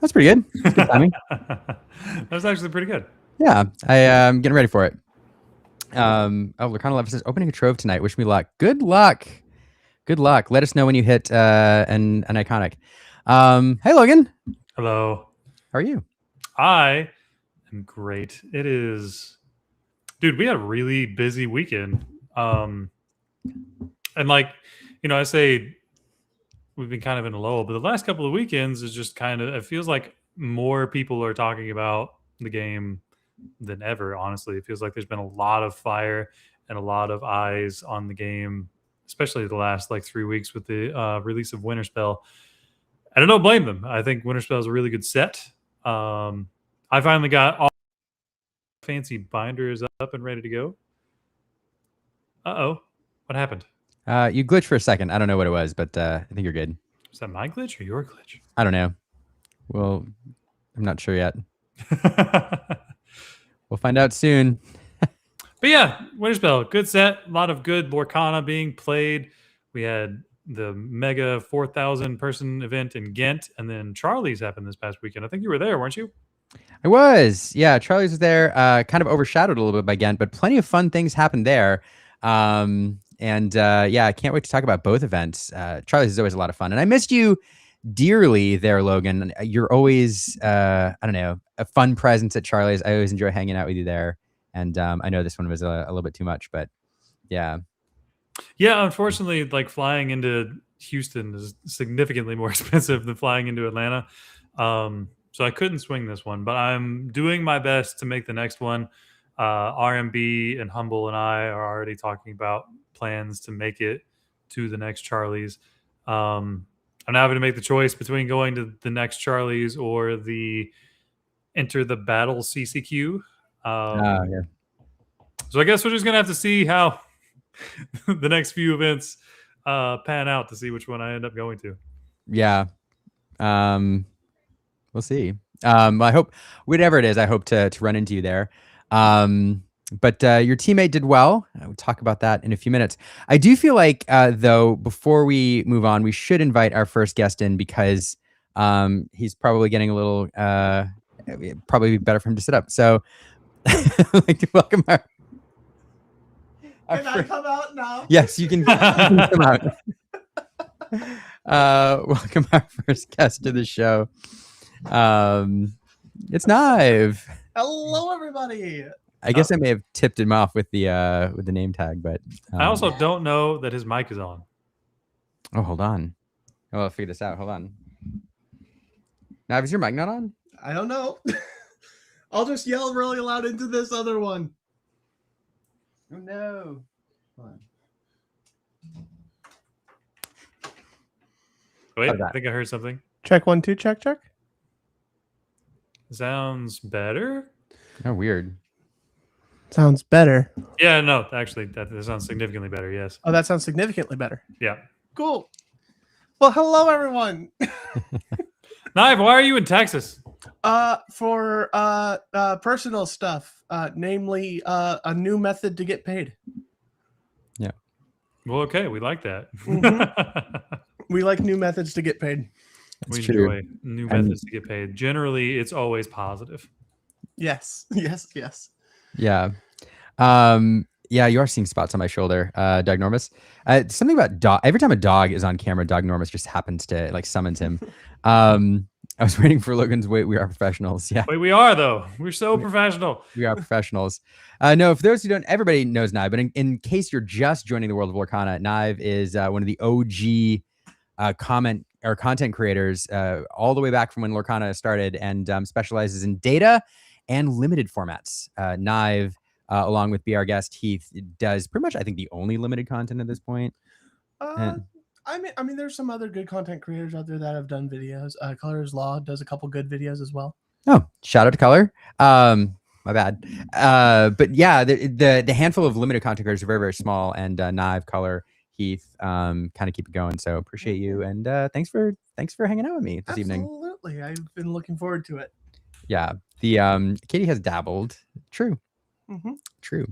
That's pretty good. That's good timing. That was actually pretty good. Yeah, I'm getting ready for it. Lorcana Love says, opening a trove tonight. Wish me luck. Good luck. Good luck. Let us know when you hit an iconic. Hey, Logan. Hello. How are you? I am great. It is, dude, we had a really busy weekend. And like, I say we've been kind of in a lull, but the last couple of weekends is just kind of, it feels like more people are talking about the game than ever. Honestly, it feels like there's been a lot of fire and a lot of eyes on the game, especially the last like 3 weeks with the release of Winterspell. I don't blame them. I think Winterspell is a really good set. I finally got all fancy binders up and ready to go. Uh-oh. What happened? You glitched for a second. I don't know what it was, but I think you're good. Is that my glitch or your glitch? I don't know. Well, I'm not sure yet. We'll find out soon. But yeah, Winterspell, good set. A lot of good Lorcana being played. We had the mega 4,000 person event in Ghent, and then Charlie's happened this past weekend. I think you were there, weren't you? I was. Yeah, Charlie's was there. Kind of overshadowed a little bit by Ghent, but plenty of fun things happened there. Yeah, I can't wait to talk about both events. Charlie's is always a lot of fun, and I missed you dearly there, Logan. You're always, I don't know, a fun presence at Charlie's. I always enjoy hanging out with you there, and I know this one was a little bit too much, but yeah. Yeah, unfortunately, like flying into Houston is significantly more expensive than flying into Atlanta. So I couldn't swing this one, but I'm doing my best to make the next one. RMB and Humble and I are already talking about plans to make it to the next Charlie's. I'm now having to make the choice between going to the next Charlie's or the Enter the Battle CCQ. Yeah. So I guess we're just going to have to see how the next few events pan out to see which one I end up going to. Yeah. We'll see. I hope, whatever it is, I hope to run into you there. But your teammate did well. We'll talk about that in a few minutes. I do feel like, though, before we move on, we should invite our first guest in because he's probably getting a little, probably better for him to sit up. So I'd like to welcome our Can I come out now? Yes, you can come out. Welcome our first guest to the show. It's Nive. Hello, everybody. I guess I may have tipped him off with the name tag, but I also don't know that his mic is on. Oh, hold on. Oh, I'll figure this out. Hold on. Nive, is your mic not on? I don't know. I'll just yell really loud into this other one. Oh no. Hold on. Wait, I think I heard something. Check 1 2 check. Sounds better. Oh, weird. Sounds better. Yeah, no, actually, that sounds significantly better. Yes. Oh, that sounds significantly better. Yeah. Cool. Well, hello, everyone. Nive, why are you in Texas? For personal stuff, namely a new method to get paid. Yeah. Well, okay, we like that. Mm-hmm. We like new methods to get paid. We enjoy new methods to get paid. Generally, it's always positive. Yes. Yeah. Yeah, you are seeing spots on my shoulder, Dognormus. Something about dog. Every time a dog is on camera, Dognormus just happens to like summons him. I was waiting for Logan's wait. We are professionals. Yeah. Wait, we are though. We're so professional. We are professionals. No, for those who don't, everybody knows Knive, but in case you're just joining the world of Lorcana, Knive is one of the OG content creators all the way back from when Lorcana started, and specializes in data and limited formats. Knive, along with our guest Heath, does pretty much, I think, the only limited content at this point. I mean, there's some other good content creators out there that have done videos. Color's Law does a couple good videos as well. Oh, shout out to Color. My bad. But yeah, the handful of limited content creators are very, very small, and Knive, Color, Heath, kind of keep it going. So appreciate you, and thanks for hanging out with me this evening. Absolutely, I've been looking forward to it. Yeah, the Katie has dabbled. True. Mm-hmm. True.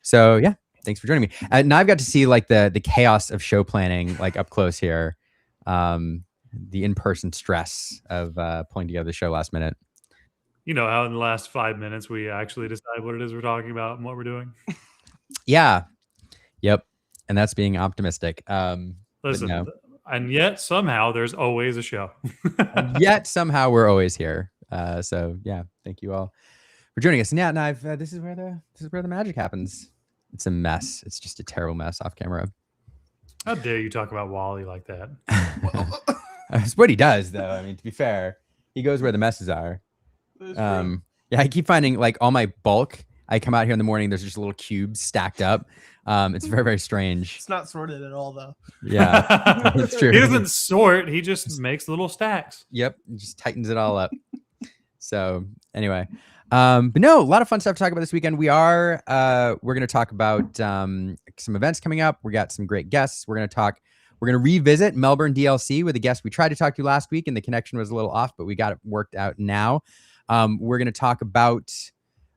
So yeah, thanks for joining me. And I've got to see like the chaos of show planning like up close here. The in-person stress of pulling together the show last minute. You know how in the last 5 minutes we actually decide what it is we're talking about and what we're doing. Yeah. Yep. And that's being optimistic. Listen, no. And yet somehow there's always a show. And yet somehow we're always here. So yeah, thank you all for joining us. And yeah, Knive, this is where the magic happens. It's a mess. It's just a terrible mess off camera. How dare you talk about Wally like that? That's what he does, though. I mean, to be fair, he goes where the messes are. Yeah, I keep finding like all my bulk. I come out here in the morning. There's just little cubes stacked up. It's very, very strange. It's not sorted at all, though. Yeah, it's true. He doesn't sort. He just makes little stacks. Yep, just tightens it all up. So anyway, but no, a lot of fun stuff to talk about this weekend. We're going to talk about some events coming up. We got some great guests. We're going to revisit Melbourne DLC with a guest we tried to talk to last week, and the connection was a little off, but we got it worked out now. We're going to talk about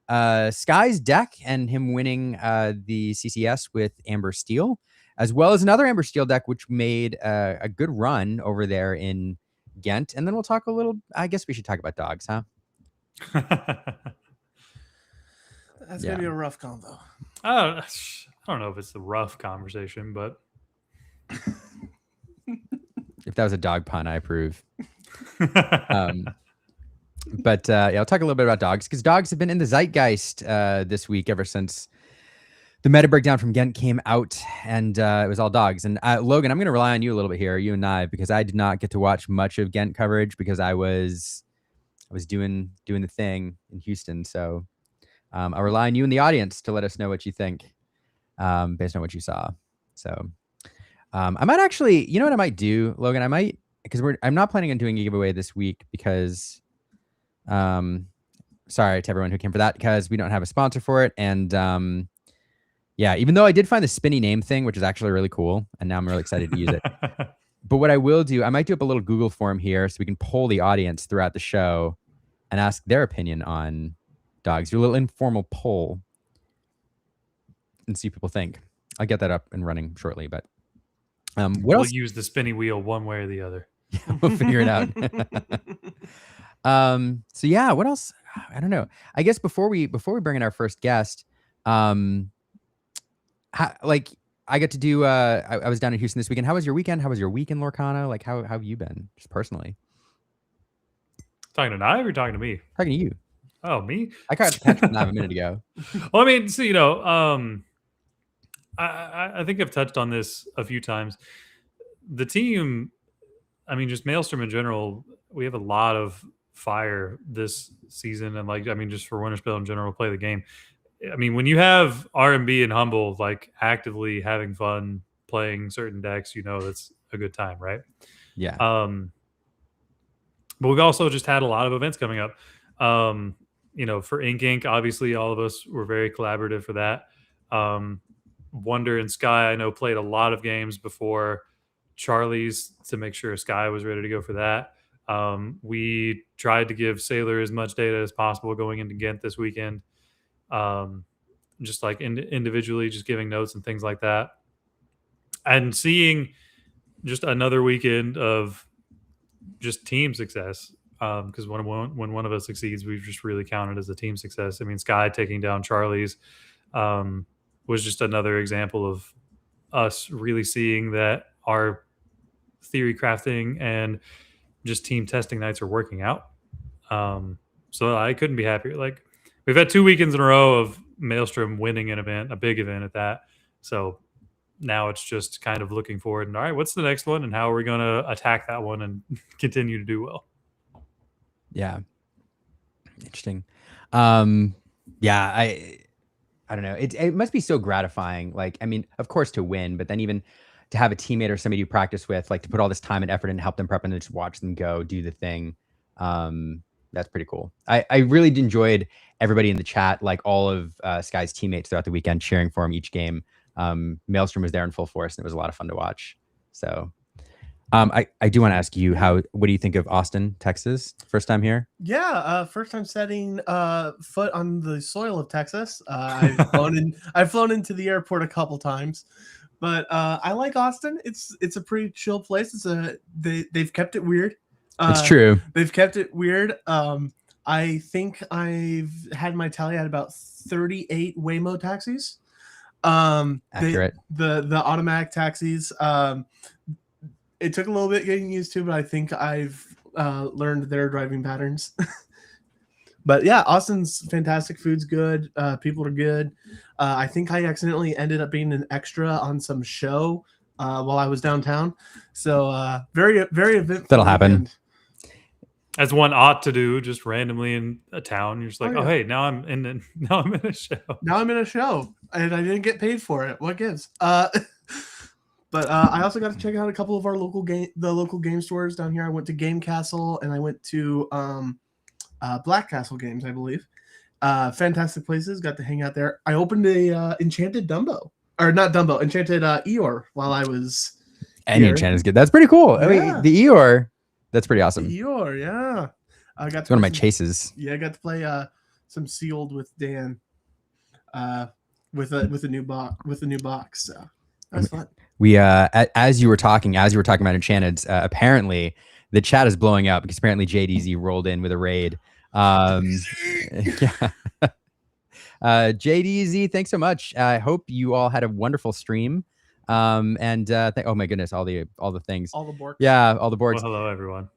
Sky's deck and him winning the CCS with Amber Steel, as well as another Amber Steel deck, which made a good run over there in Ghent. And then we'll talk a little, I guess we should talk about dogs, huh? That's going to be a rough convo. I don't know if it's the rough conversation, but if that was a dog pun, I approve. But yeah, I'll talk a little bit about dogs, because dogs have been in the zeitgeist this week ever since the meta breakdown from Ghent came out, and it was all dogs. And Logan, I'm going to rely on you a little bit here, you and I, because I did not get to watch much of Ghent coverage because I was doing the thing in Houston. So I'll rely on you and the audience to let us know what you think based on what you saw. So I might actually, you know what I might do, Logan? I might, because I'm not planning on doing a giveaway this week because sorry to everyone who came for that, because we don't have a sponsor for it. And yeah, even though I did find the spinny name thing, which is actually really cool, and now I'm really excited to use it. But what I will do, I might do up a little Google form here so we can poll the audience throughout the show and ask their opinion on dogs. Do a little informal poll and see what people think. I'll get that up and running shortly. But what else? We'll use the spinny wheel one way or the other. Yeah, we'll figure it out. So yeah, what else? I don't know. I guess before we bring in our first guest, I got to do. I was down in Houston this weekend. How was your weekend? How was your week in Lorcana? Like, how have you been, just personally? Talking to Knive or talking to me? Talking to you. Oh, me? I got to catch up Knive a minute ago. Well, I mean, so I think I've touched on this a few times. The team, I mean, just Maelstrom in general, we have a lot of fire this season, and just for Winterspell in general, play the game. I mean, when you have RMB and Humble like actively having fun playing certain decks, that's a good time, right? Yeah. But we've also just had a lot of events coming up. For Ink, obviously all of us were very collaborative for that. Wonder and Sky, I know, played a lot of games before Charlie's to make sure Sky was ready to go for that. We tried to give Sailor as much data as possible going into Ghent this weekend. Just like individually, just giving notes and things like that, and seeing just another weekend of just team success. Because when one of us succeeds, we've just really counted as a team success. I mean, Sky taking down Charlie's was just another example of us really seeing that our theory crafting and just team testing nights are working out. So I couldn't be happier. Like, we've had 2 weekends in a row of Maelstrom winning an event, a big event at that. So now it's just kind of looking forward and, all right, what's the next one and how are we going to attack that one and continue to do well? Yeah. Interesting. Yeah, I don't know. It must be so gratifying. Like, I mean, of course to win, but then even to have a teammate or somebody you practice with, like to put all this time and effort and help them prep and then just watch them go do the thing. That's pretty cool. I really enjoyed everybody in the chat, like all of Sky's teammates throughout the weekend cheering for him each game. Maelstrom was there in full force and it was a lot of fun to watch. So I do want to ask you, what do you think of Austin, Texas? First time here? Yeah, first time setting foot on the soil of Texas. I've flown into the airport a couple times, but I like Austin. It's a pretty chill place. They've kept it weird. It's true. They've kept it weird. I think I've had my tally at about 38 Waymo taxis. Accurate. The automatic taxis. It took a little bit getting used to, but I think I've learned their driving patterns. But yeah, Austin's fantastic. Food's good. People are good. I think I accidentally ended up being an extra on some show while I was downtown. So very, very eventful. That'll happen. As one ought to do, just randomly in a town. You're just like, oh, hey, now I'm in a show. Now I'm in a show, and I didn't get paid for it. What gives? But I also got to check out a couple of our local game stores down here. I went to Game Castle and I went to Black Castle Games, I believe. Fantastic places. Got to hang out there. I opened a Enchanted Dumbo, or not Dumbo, Enchanted Eeyore while I was. Any Enchanted is good. That's pretty cool. Yeah. I mean, the Eeyore, that's pretty awesome. The Eeyore, yeah. I got. It's one of my chases. Yeah, I got to play some Sealed with Dan, with a new box. So that's fun. We as you were talking about Enchanted, apparently the chat is blowing up because apparently JDZ rolled in with a raid. Yeah. JDZ, thanks so much. I hope you all had a wonderful stream. Oh my goodness, all the things. All the borks. Yeah, all the boards. Well, hello everyone.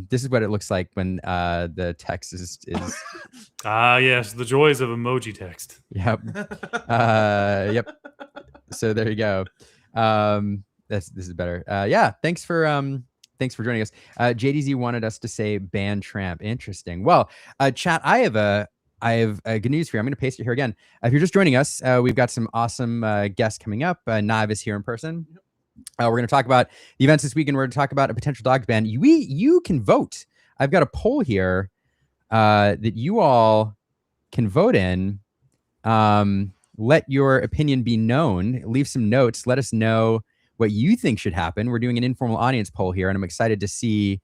This is what it looks like when the text is yes, the joys of emoji text. Yep. Yep. So there you go. This is better. Yeah, thanks for joining us. JDZ wanted us to say ban tramp. Interesting. Well, chat, I have good news for you. I'm going to paste it here again. If you're just joining us, we've got some awesome guests coming up. Nav is here in person. We're going to talk about the events this weekend. We're going to talk about a potential dogs ban. You can vote. I've got a poll here that you all can vote in. Let your opinion be known. Leave some notes. Let us know what you think should happen. We're doing an informal audience poll here, and I'm excited to see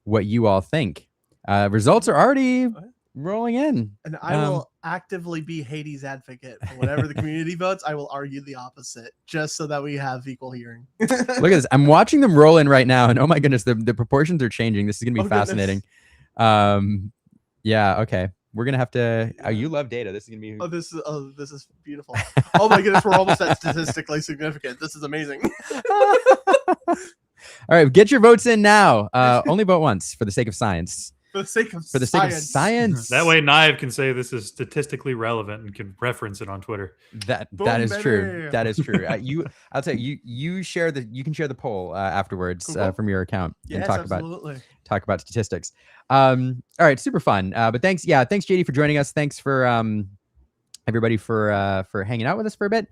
what you all think. Results are already rolling in. And I will actively be Hades' advocate for whatever the community votes. I will argue the opposite, just so that we have equal hearing. Look at this. I'm watching them roll in right now, and oh my goodness, the proportions are changing. This is going to be fascinating. Yeah, okay. We're gonna have to. You love data. This is gonna be. This is beautiful. Oh my goodness, we're almost at statistically significant. This is amazing. All right, get your votes in now. Only vote once for the sake of science. For the sake of science. That way, Naive can say this is statistically relevant and can reference it on Twitter. That is true. That is true. I'll tell you. You can share the poll afterwards cool. From your account and talk about statistics. All right, super fun. But thanks JD for joining us. Thanks for everybody for hanging out with us for a bit.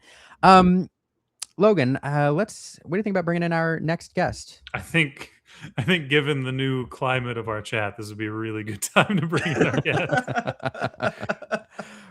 Logan, what do you think about bringing in our next guest? I think given the new climate of our chat, this would be a really good time to bring in our guest.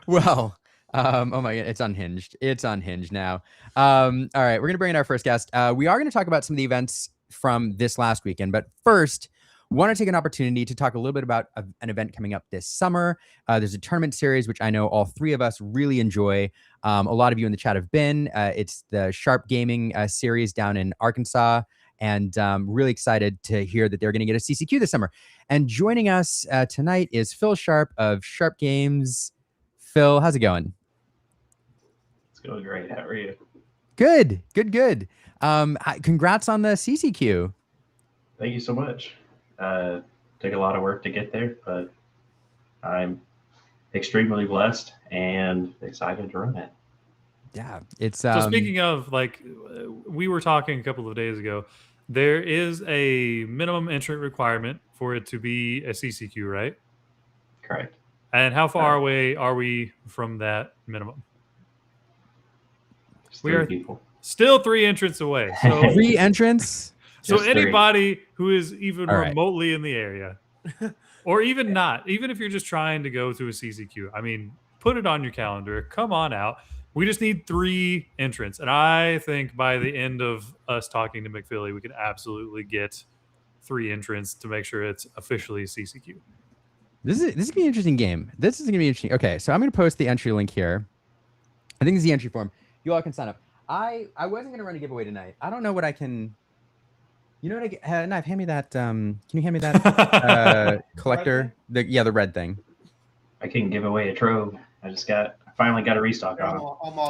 Well, oh my god, it's unhinged. It's unhinged now. All right, we're gonna bring in our first guest. We are gonna talk about some of the events from this last weekend, but first, want to take an opportunity to talk a little bit about an event coming up this summer. There's a tournament series, which I know all three of us really enjoy. A lot of you in the chat have been. It's the Sharp Gaming series down in Arkansas. And really excited to hear that they're going to get a CCQ this summer. And joining us tonight is Phil Sharp of Sharp Games. Phil, how's it going? It's going great. How are you? Good. Congrats on the CCQ. Thank you so much. Took a lot of work to get there, but I'm extremely blessed and excited to run it. Yeah, it's So speaking of, like, we were talking a couple of days ago, there is a minimum entrant requirement for it to be a CCQ, right? Correct. And how far away are we from that minimum? Just We three are people. Still 3 entrants away. So 3 entrants. so Just three. anybody who is even All right. remotely in the area, or even not, even if you're just trying to go to a CCQ, I mean, put it on your calendar. Come on out. We just need 3 entrants. And I think by the end of us talking to McPhilly, we can absolutely get 3 entrants to make sure it's officially CCQ. This is gonna be an interesting game. This is gonna be interesting. Okay, so I'm gonna post the entry link here. I think this is the entry form. You all can sign up. I wasn't gonna run a giveaway tonight. I don't know what I can. You know what I get? Knife, hand me that. Can you hand me that collector? The red thing. I can give away a trove. I finally got a restock on them.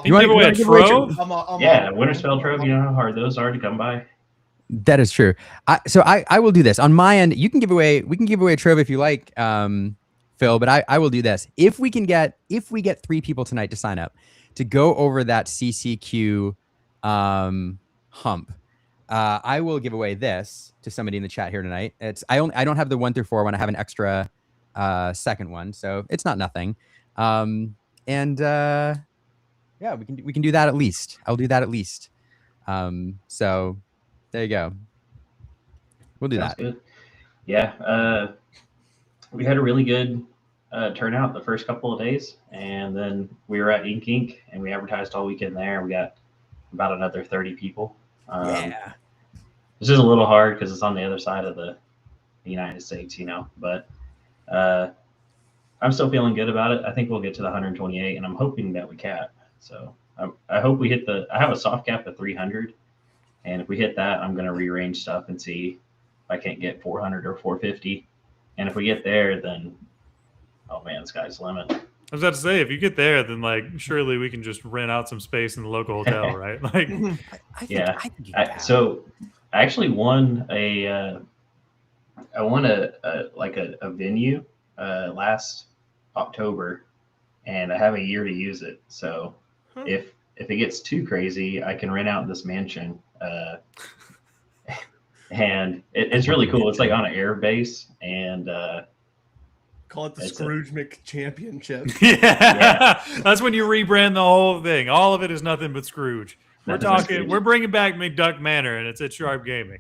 You want to give away a trove? Yeah, Winterspell trove. You know how hard those are to come by. That is true. So I will do this on my end. You can give away. We can give away a trove if you like, Phil. But I will do this if we get 3 people tonight to sign up to go over that CCQ hump. I will give away this to somebody in the chat here tonight. I don't have the 1 through 4 one. I have an extra second one, so it's not nothing. Yeah, we can do that at least. I'll do that at least. So there you go. We'll do Sounds that. Good. Yeah, we had a really good turnout the first couple of days, and then we were at Ink, and we advertised all weekend there. We got about another 30 people. Yeah. It's just a little hard because it's on the other side of the United States, but I'm still feeling good about it. I think we'll get to the 128, and I'm hoping that we cap. So I hope we hit I have a soft cap of 300, and if we hit that, I'm going to rearrange stuff and see if I can't get 400 or 450. And if we get there, then, oh man, sky's the limit. I was about to say, if you get there, then surely we can just rent out some space in the local hotel, right? So I actually won a venue last October, and I have a year to use it. So if it gets too crazy, I can rent out this mansion. And it's really cool. It's like on an air base, and call it the Scrooge McChampionship. Yeah, that's when you rebrand the whole thing. All of it is nothing but Scrooge. We're bringing back McDuck Manor, and it's at Sharp Gaming.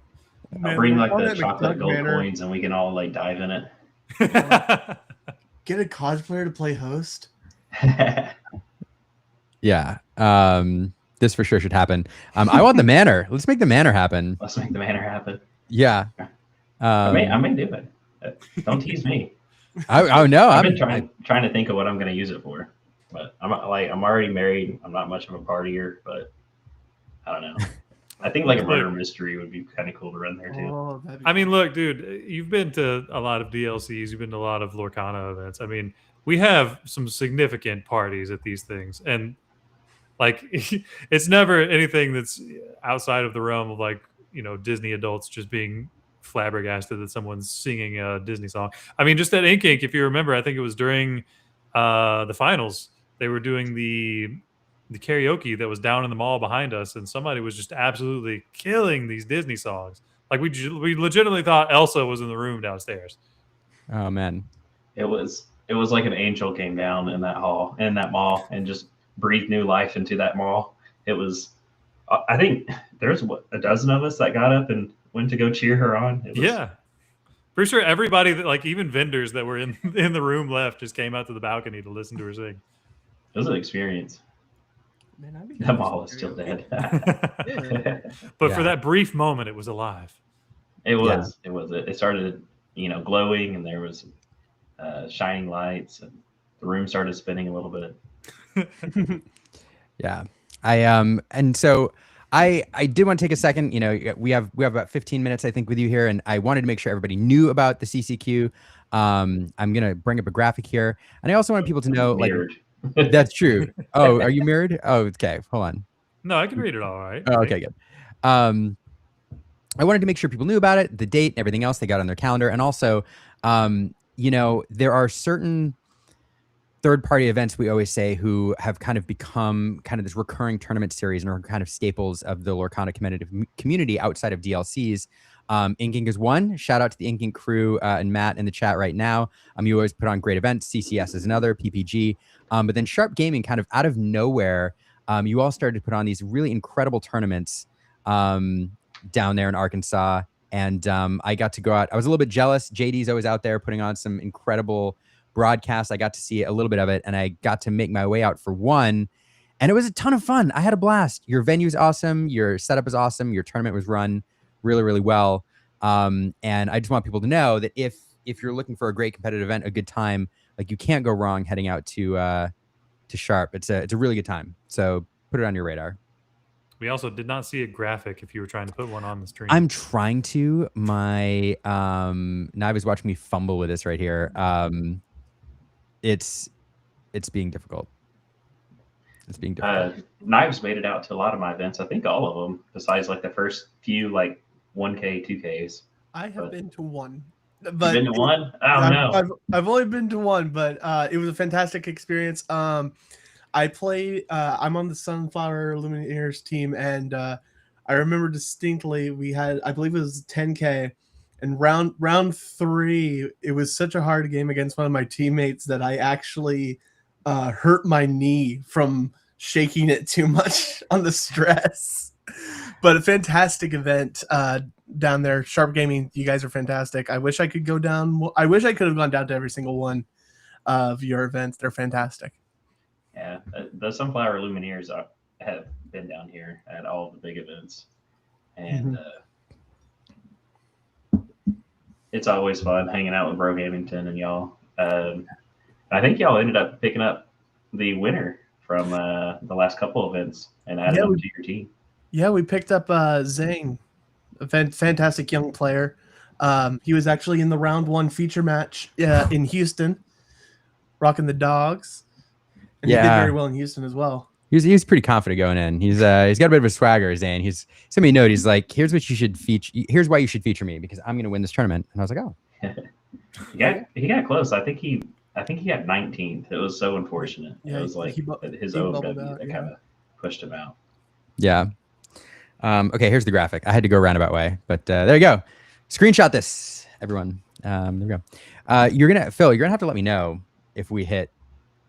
I'll bring the chocolate gold coins, and we can all dive in it. Get a cosplayer to play host. Yeah. This for sure should happen. I want the manor. Let's make the manor happen. Let's make the manor happen. Yeah. I may do it. Don't tease me. Oh no. I've been trying to think of what I'm going to use it for, but I'm already married. I'm not much of a partier, but I don't know. I think a murder mystery would be kind of cool to run there too. Oh, I mean, look, dude, you've been to a lot of DLCs. You've been to a lot of Lorcana events. I mean, we have some significant parties at these things, and it's never anything that's outside of the realm of Disney adults just being flabbergasted that someone's singing a Disney song. I mean, just at Ink, if you remember, I think it was during the finals, they were doing the karaoke that was down in the mall behind us, and somebody was just absolutely killing these Disney songs. We legitimately thought Elsa was in the room downstairs. Oh man, it was like an angel came down in that mall, and just breathed new life into that mall. It was, I think there's a dozen of us that got up and went to go cheer her on. Yeah, pretty sure everybody that even vendors that were in the room left just came out to the balcony to listen to her sing. It was an experience. Man, the mall is still dead. But for that brief moment, it was alive. It was. Yeah. It started, glowing, and there was shining lights, and the room started spinning a little bit. Yeah. And so I did want to take a second. We have about 15 minutes, I think, with you here, and I wanted to make sure everybody knew about the CCQ. I'm gonna bring up a graphic here, and I also want people to know, that's true. Oh, are you mirrored? Oh, okay. Hold on. No, I can read it all right. Oh, okay, good. I wanted to make sure people knew about it, the date, and everything else they got on their calendar. And also, there are certain third-party events we always say who have kind of become kind of this recurring tournament series and are kind of staples of the Lorcana community outside of DLCs. Inking is one. Shout out to the Inking crew and Matt in the chat right now. You always put on great events. CCS is another, PPG. But then Sharp Gaming, kind of out of nowhere, you all started to put on these really incredible tournaments down there in Arkansas. And I got to go out. I was a little bit jealous. JD's always out there putting on some incredible broadcasts. I got to see a little bit of it, and I got to make my way out for one. And it was a ton of fun. I had a blast. Your venue's awesome. Your setup is awesome. Your tournament was run really, really well. And I just want people to know that if you're looking for a great competitive event, a good time, like you can't go wrong heading out to Sharp. It's a really good time. So put it on your radar. We also did not see a graphic if you were trying to put one on the stream. I'm trying to. My Nive is watching me fumble with this right here. It's being difficult. It's being difficult. Knives made it out to a lot of my events. I think all of them, besides like the first few like 1K, 2Ks. I have been to one. But been to one? Oh no. I've only been to one, but it was a fantastic experience. I played. I'm on the Sunflower Lumineers team, and I remember distinctly we had, I believe it was 10K, and round 3, it was such a hard game against one of my teammates that I actually hurt my knee from shaking it too much on the stress. But a fantastic event down there. Sharp Gaming, you guys are fantastic. I wish I could go down. I wish I could have gone down to every single one of your events. They're fantastic. Yeah, the Sunflower Lumineers have been down here at all of the big events, and it's always fun hanging out with Bro Gamington and y'all. I think y'all ended up picking up the winner from the last couple events and added him to your team. Yeah, we picked up Zhang, a fantastic young player. He was actually in the round 1 feature match in Houston, rocking the dogs. And he did very well in Houston as well. He was pretty confident going in. He's got a bit of a swagger, Zane. He's sent me a note. He's like, here's what you should feature. Here's why you should feature me, because I'm going to win this tournament. And I was like, oh. he got close. I think he got 19th. It was so unfortunate. Yeah, it was like his OW that kind of pushed him out. Yeah. Okay, here's the graphic. I had to go a roundabout way, but there you go. Screenshot this, everyone. There we go. Phil, you're gonna have to let me know if we hit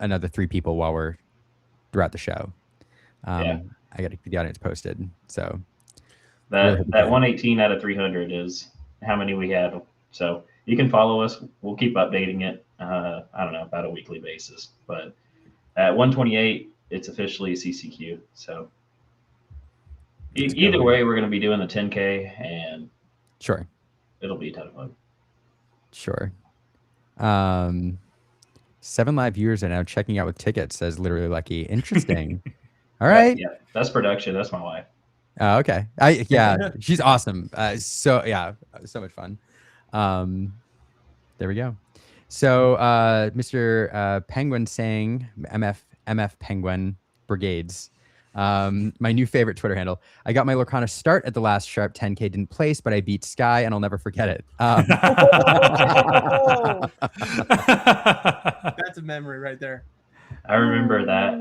another 3 people while we're throughout the show. I got to keep the audience posted. So that 118 out of 300 is how many we have. So you can follow us. We'll keep updating it. I don't know, about a weekly basis. But at 128, it's officially CCQ. So either way, we're going to be doing the 10K, and sure, it'll be a ton of fun. Sure. 7 live viewers are now checking out with tickets, says Literally Lucky. Interesting. All right. Yeah, that's production. That's my wife. Oh, okay. She's awesome. So much fun. There we go. So Mr. Penguin saying MF Penguin Brigades. My new favorite Twitter handle. I got my Lorcana start at the last Sharp 10K, didn't place, but I beat Sky and I'll never forget it. That's a memory right there. I remember that.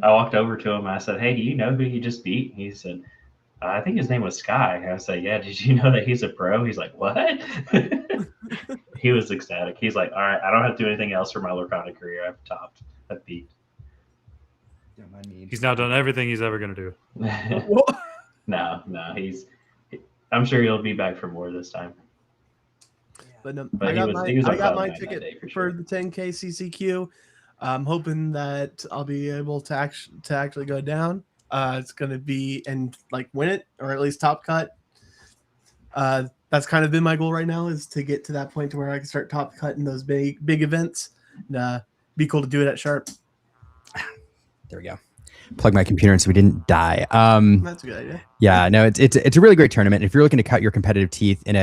I walked over to him. I said, "Hey, do you know who you just beat?" He said, "I think his name was Sky." And I said, "Yeah, did you know that he's a pro?" He's like, "What?" He was ecstatic. He's like, "All right, I don't have to do anything else for my Lorcana career. I've beat." He's now done everything he's ever going to do. No, I'm sure he'll be back for more this time. But I got my ticket for the 10K CCQ. I'm hoping that I'll be able to actually go down. It's going to be and like win it, or at least top cut. That's kind of been my goal right now, is to get to that point to where I can start top cutting those big events. And, be cool to do it at Sharp. There we go. Plug my computer in so we didn't die. That's a good idea. Yeah, no, it's a really great tournament. If you're looking to cut your competitive teeth in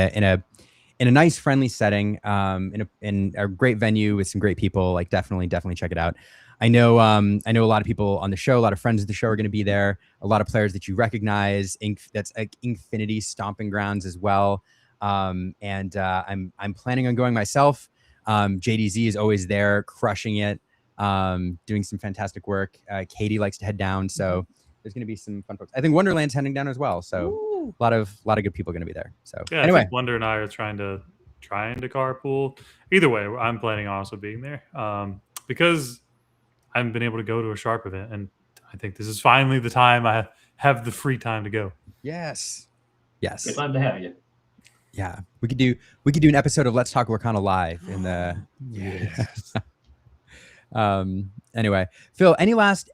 in a nice, friendly setting, in a great venue with some great people. Like definitely check it out. I know a lot of people on the show, a lot of friends of the show are going to be there. A lot of players that you recognize. That's like Infinity stomping grounds as well. And I'm planning on going myself. JDZ is always there, crushing it, doing some fantastic work. Katie likes to head down, so there's going to be some fun folks. I think Wonderland's heading down as well, so a lot of good people going to be there. So Yeah, anyway, I think Wonder and I are trying to carpool. Either way, I'm planning on also being there because I haven't been able to go to a Sharp event, and I think this is finally the time I have the free time to go. yes, Good time to have you. yeah. We could do an episode of Let's Talk Lorcana live in the Yes. Anyway, Phil, any last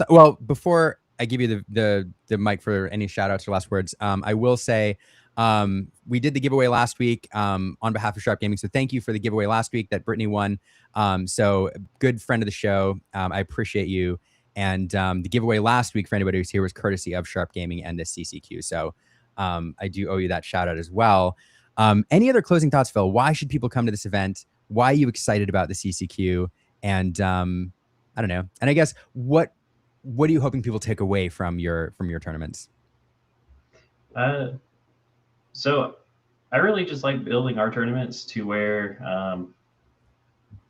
well, before I give you the mic for any shout outs or last words, I will say we did the giveaway last week on behalf of Sharp Gaming, so thank you for the giveaway last week that Brittany won. So good friend of the show, I appreciate you. And the giveaway last week for anybody who's here was courtesy of Sharp Gaming and the CCQ, so I do owe you that shout out as well. Any other closing thoughts, Phil? Why should people come to this event? Why are you excited about the CCQ? And I don't know. And I guess what are you hoping people take away from your tournaments? So I really just like building our tournaments to where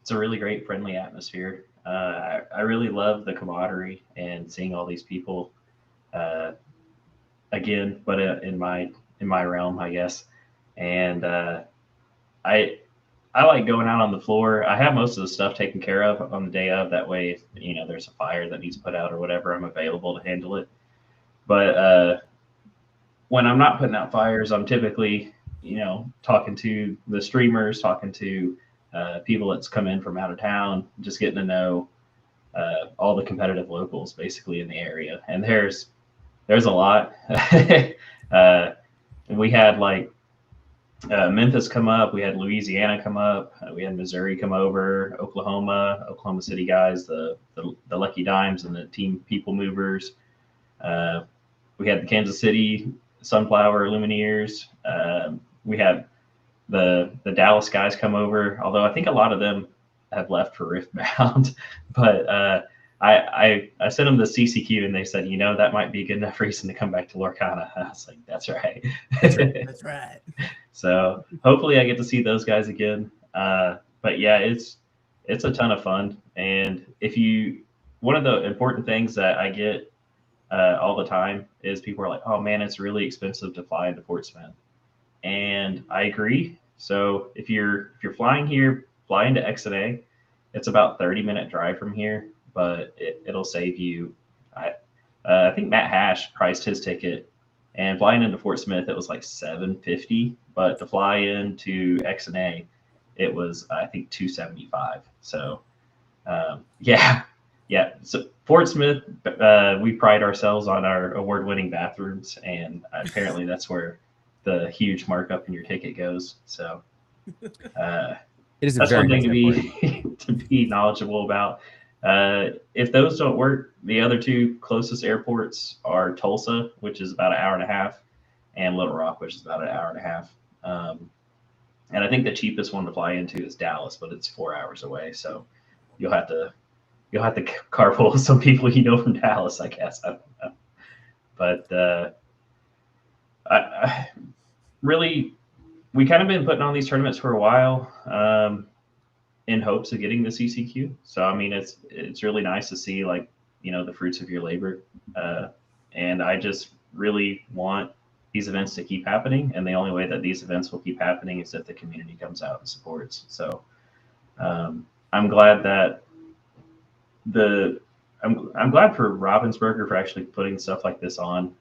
it's a really great, friendly atmosphere. I really love the camaraderie and seeing all these people again, but in my realm, I guess. And I like going out on the floor. I have most of the stuff taken care of on the day of. That way, if there's a fire that needs put out or whatever, I'm available to handle it. But when I'm not putting out fires, I'm typically, talking to the streamers, talking to people that's come in from out of town, just getting to know all the competitive locals basically in the area. And there's a lot. We had like Memphis come up, we had Louisiana come up, we had Missouri come over, Oklahoma City guys, the Lucky Dimes and the Team People Movers. We had the Kansas City Sunflower Lumineers. We had the Dallas guys come over, although I think a lot of them have left for Riftbound. But I sent them the CCQ and they said, that might be a good enough reason to come back to Lorcana. I was like, that's right. That's right. So hopefully I get to see those guys again. But yeah, it's a ton of fun. And one of the important things that I get all the time is people are like, oh man, it's really expensive to fly into Fort Smith. And I agree. So if you're flying here, fly into XNA. It's about 30-minute drive from here, but it'll save you. I think Matt Hash priced his ticket, and flying into Fort Smith, it was like $750. But to fly into XNA, it was I think $275. So yeah. So Fort Smith, we pride ourselves on our award-winning bathrooms, and apparently that's where the huge markup in your ticket goes. So It is that's very one thing nice to be knowledgeable about. If those don't work, the other two closest airports are Tulsa, which is about an hour and a half, and Little Rock, which is about an hour and a half. And I think the cheapest one to fly into is Dallas, but it's 4 hours away. So you'll have to carpool with some people from Dallas, I guess. I don't know. But I really, we kind of been putting on these tournaments for a while in hopes of getting the CCQ. So I mean, it's really nice to see the fruits of your labor, and I just really want these events to keep happening. And the only way that these events will keep happening is if the community comes out and supports. So I'm glad that I'm glad for Ravensburger for actually putting stuff like this on.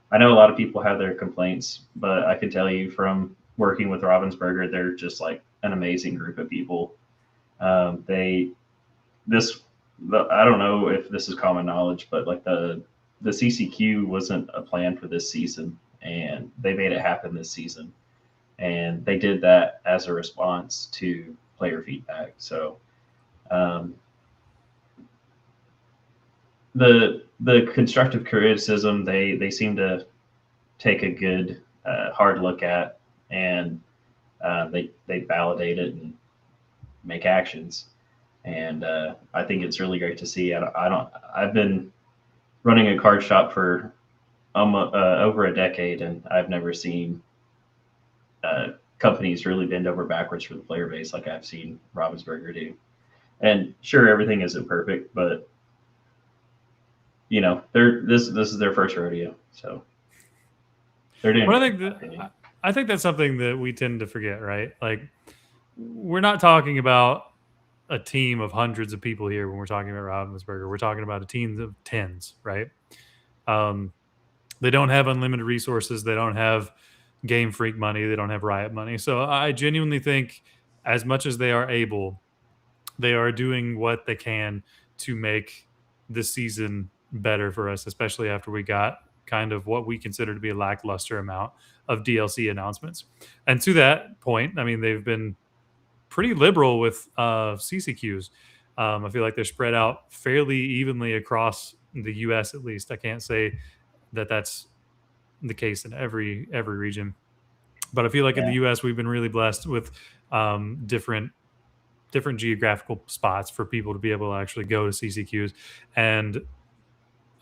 I know a lot of people have their complaints, but I can tell you from working with Ravensburger, they're just like an amazing group of people. I don't know if this is common knowledge, but like the CCQ wasn't a plan for this season, and they made it happen this season. And they did that as a response to player feedback. So the constructive criticism they seem to take a good hard look at, and they validate it and make actions. And I think it's really great to see. I've been running a card shop for over a decade, and I've never seen companies really bend over backwards for the player base like I've seen Ravensburger do. And sure, everything isn't perfect, but you know, this is their first rodeo, so they're doing. Well, I think that's something that we tend to forget, right? Like, we're not talking about a team of hundreds of people here when we're talking about Ravensburger. We're talking about a team of tens, right? They don't have unlimited resources. They don't have Game Freak money. They don't have Riot money. So I genuinely think, as much as they are able, they are doing what they can to make this season better for us, especially after we got kind of what we consider to be a lackluster amount of DLC announcements. And to that point, I mean, they've been pretty liberal with CCQs. I feel like they're spread out fairly evenly across the U.S. at least. I can't say that that's the case in every region, but I feel like in the U.S. we've been really blessed with different geographical spots for people to be able to actually go to CCQs. And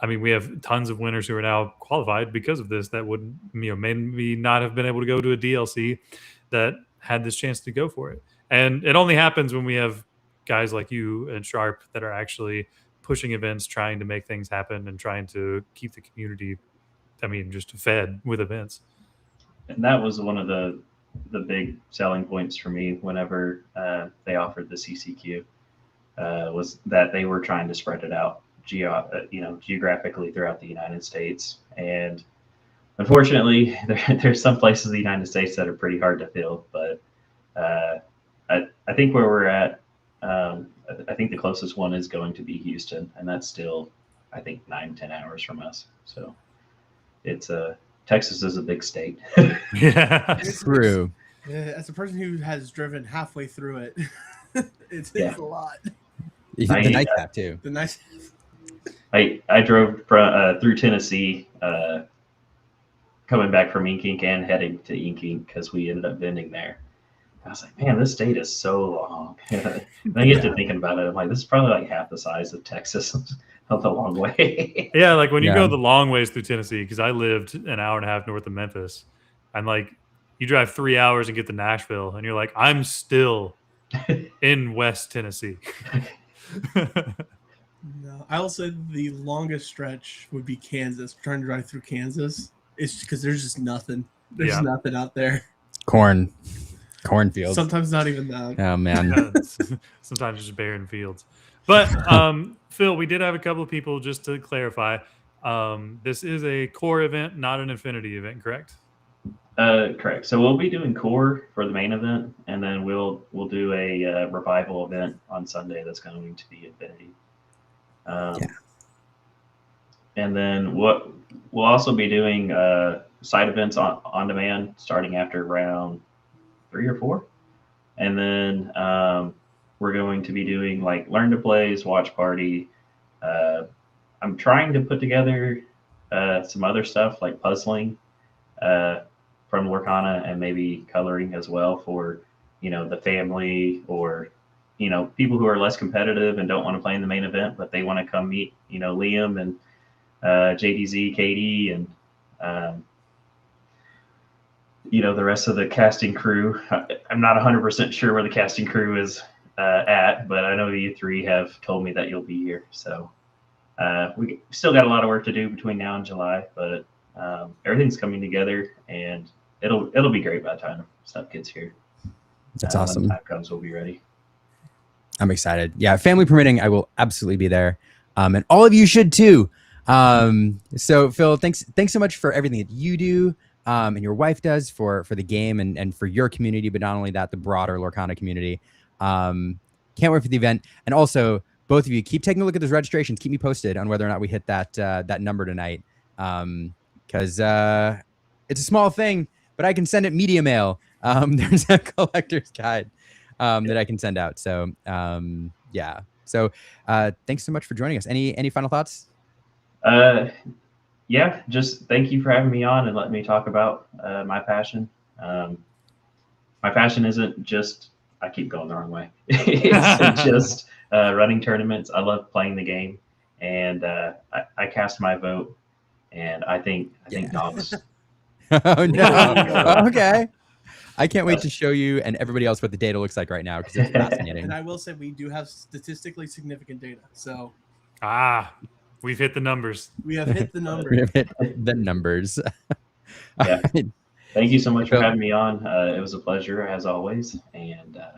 I mean, we have tons of winners who are now qualified because of this that would, maybe not have been able to go to a DLC that had this chance to go for it. And it only happens when we have guys like you and Sharp that are actually pushing events, trying to make things happen, and trying to keep the community, just fed with events. And that was one of the big selling points for me whenever they offered the CCQ, was that they were trying to spread it out geographically throughout the United States. And unfortunately, there's some places in the United States that are pretty hard to fill. But I think where we're at, I think the closest one is going to be Houston, and that's still, I think, 9-10 hours from us. So it's Texas is a big state. Yeah, True. As a person who has driven halfway through it, it's a lot. The nice half too. The nice. I drove through Tennessee, coming back from Ink Ink and heading to Ink Ink because we ended up vending there. I was like, man, this state is so long. And I get to thinking about it. I'm like, this is probably like half the size of Texas on the long way. Yeah, like when you go the long ways through Tennessee, because I lived an hour and a half north of Memphis, and like you drive 3 hours and get to Nashville, and you're like, I'm still in West Tennessee. No, I will say the longest stretch would be Kansas. Trying to drive through Kansas, it's because there's just nothing. There's nothing out there. Cornfields. Sometimes not even that. Oh man. Sometimes just barren fields. But Phil, we did have a couple of people, just to clarify. This is a core event, not an Infinity event, correct? Correct. So we'll be doing core for the main event, and then we'll do a revival event on Sunday that's going to be Infinity. And then what we'll also be doing side events on demand starting after round 3 or 4, and then we're going to be doing like learn to plays, watch party. I'm trying to put together some other stuff like puzzling from Lorcana, and maybe coloring as well for the family, or people who are less competitive and don't want to play in the main event, but they want to come meet Liam and JDZ, Katie, and the rest of the casting crew. I'm not 100% sure where the casting crew is at, but I know you 3 have told me that you'll be here. So we still got a lot of work to do between now and July, but everything's coming together, and it'll be great by the time stuff gets here. That's awesome. When the time comes, we'll be ready. I'm excited. Yeah, family permitting, I will absolutely be there, and all of you should too. So Phil, thanks so much for everything that you do, and your wife does for the game and for your community, but not only that, the broader Lorcana community. Can't wait for the event. And also, both of you, keep taking a look at those registrations. Keep me posted on whether or not we hit that number tonight, because it's a small thing, but I can send it media mail. There's a collector's guide that I can send out. So yeah. So thanks so much for joining us. Any final thoughts? Yeah, just thank you for having me on and letting me talk about my passion. my passion isn't just, I keep going the wrong way. It's just running tournaments. I love playing the game, and I cast my vote, and I think dogs. Oh no. Ooh. Okay. I can't wait to show you and everybody else what the data looks like right now because it's fascinating. And I will say we do have statistically significant data, so We've hit the numbers. we have hit the We number. have hit the numbers. Yeah. Alright. Thank you so much for Phil. having me on. It was a pleasure as always, and I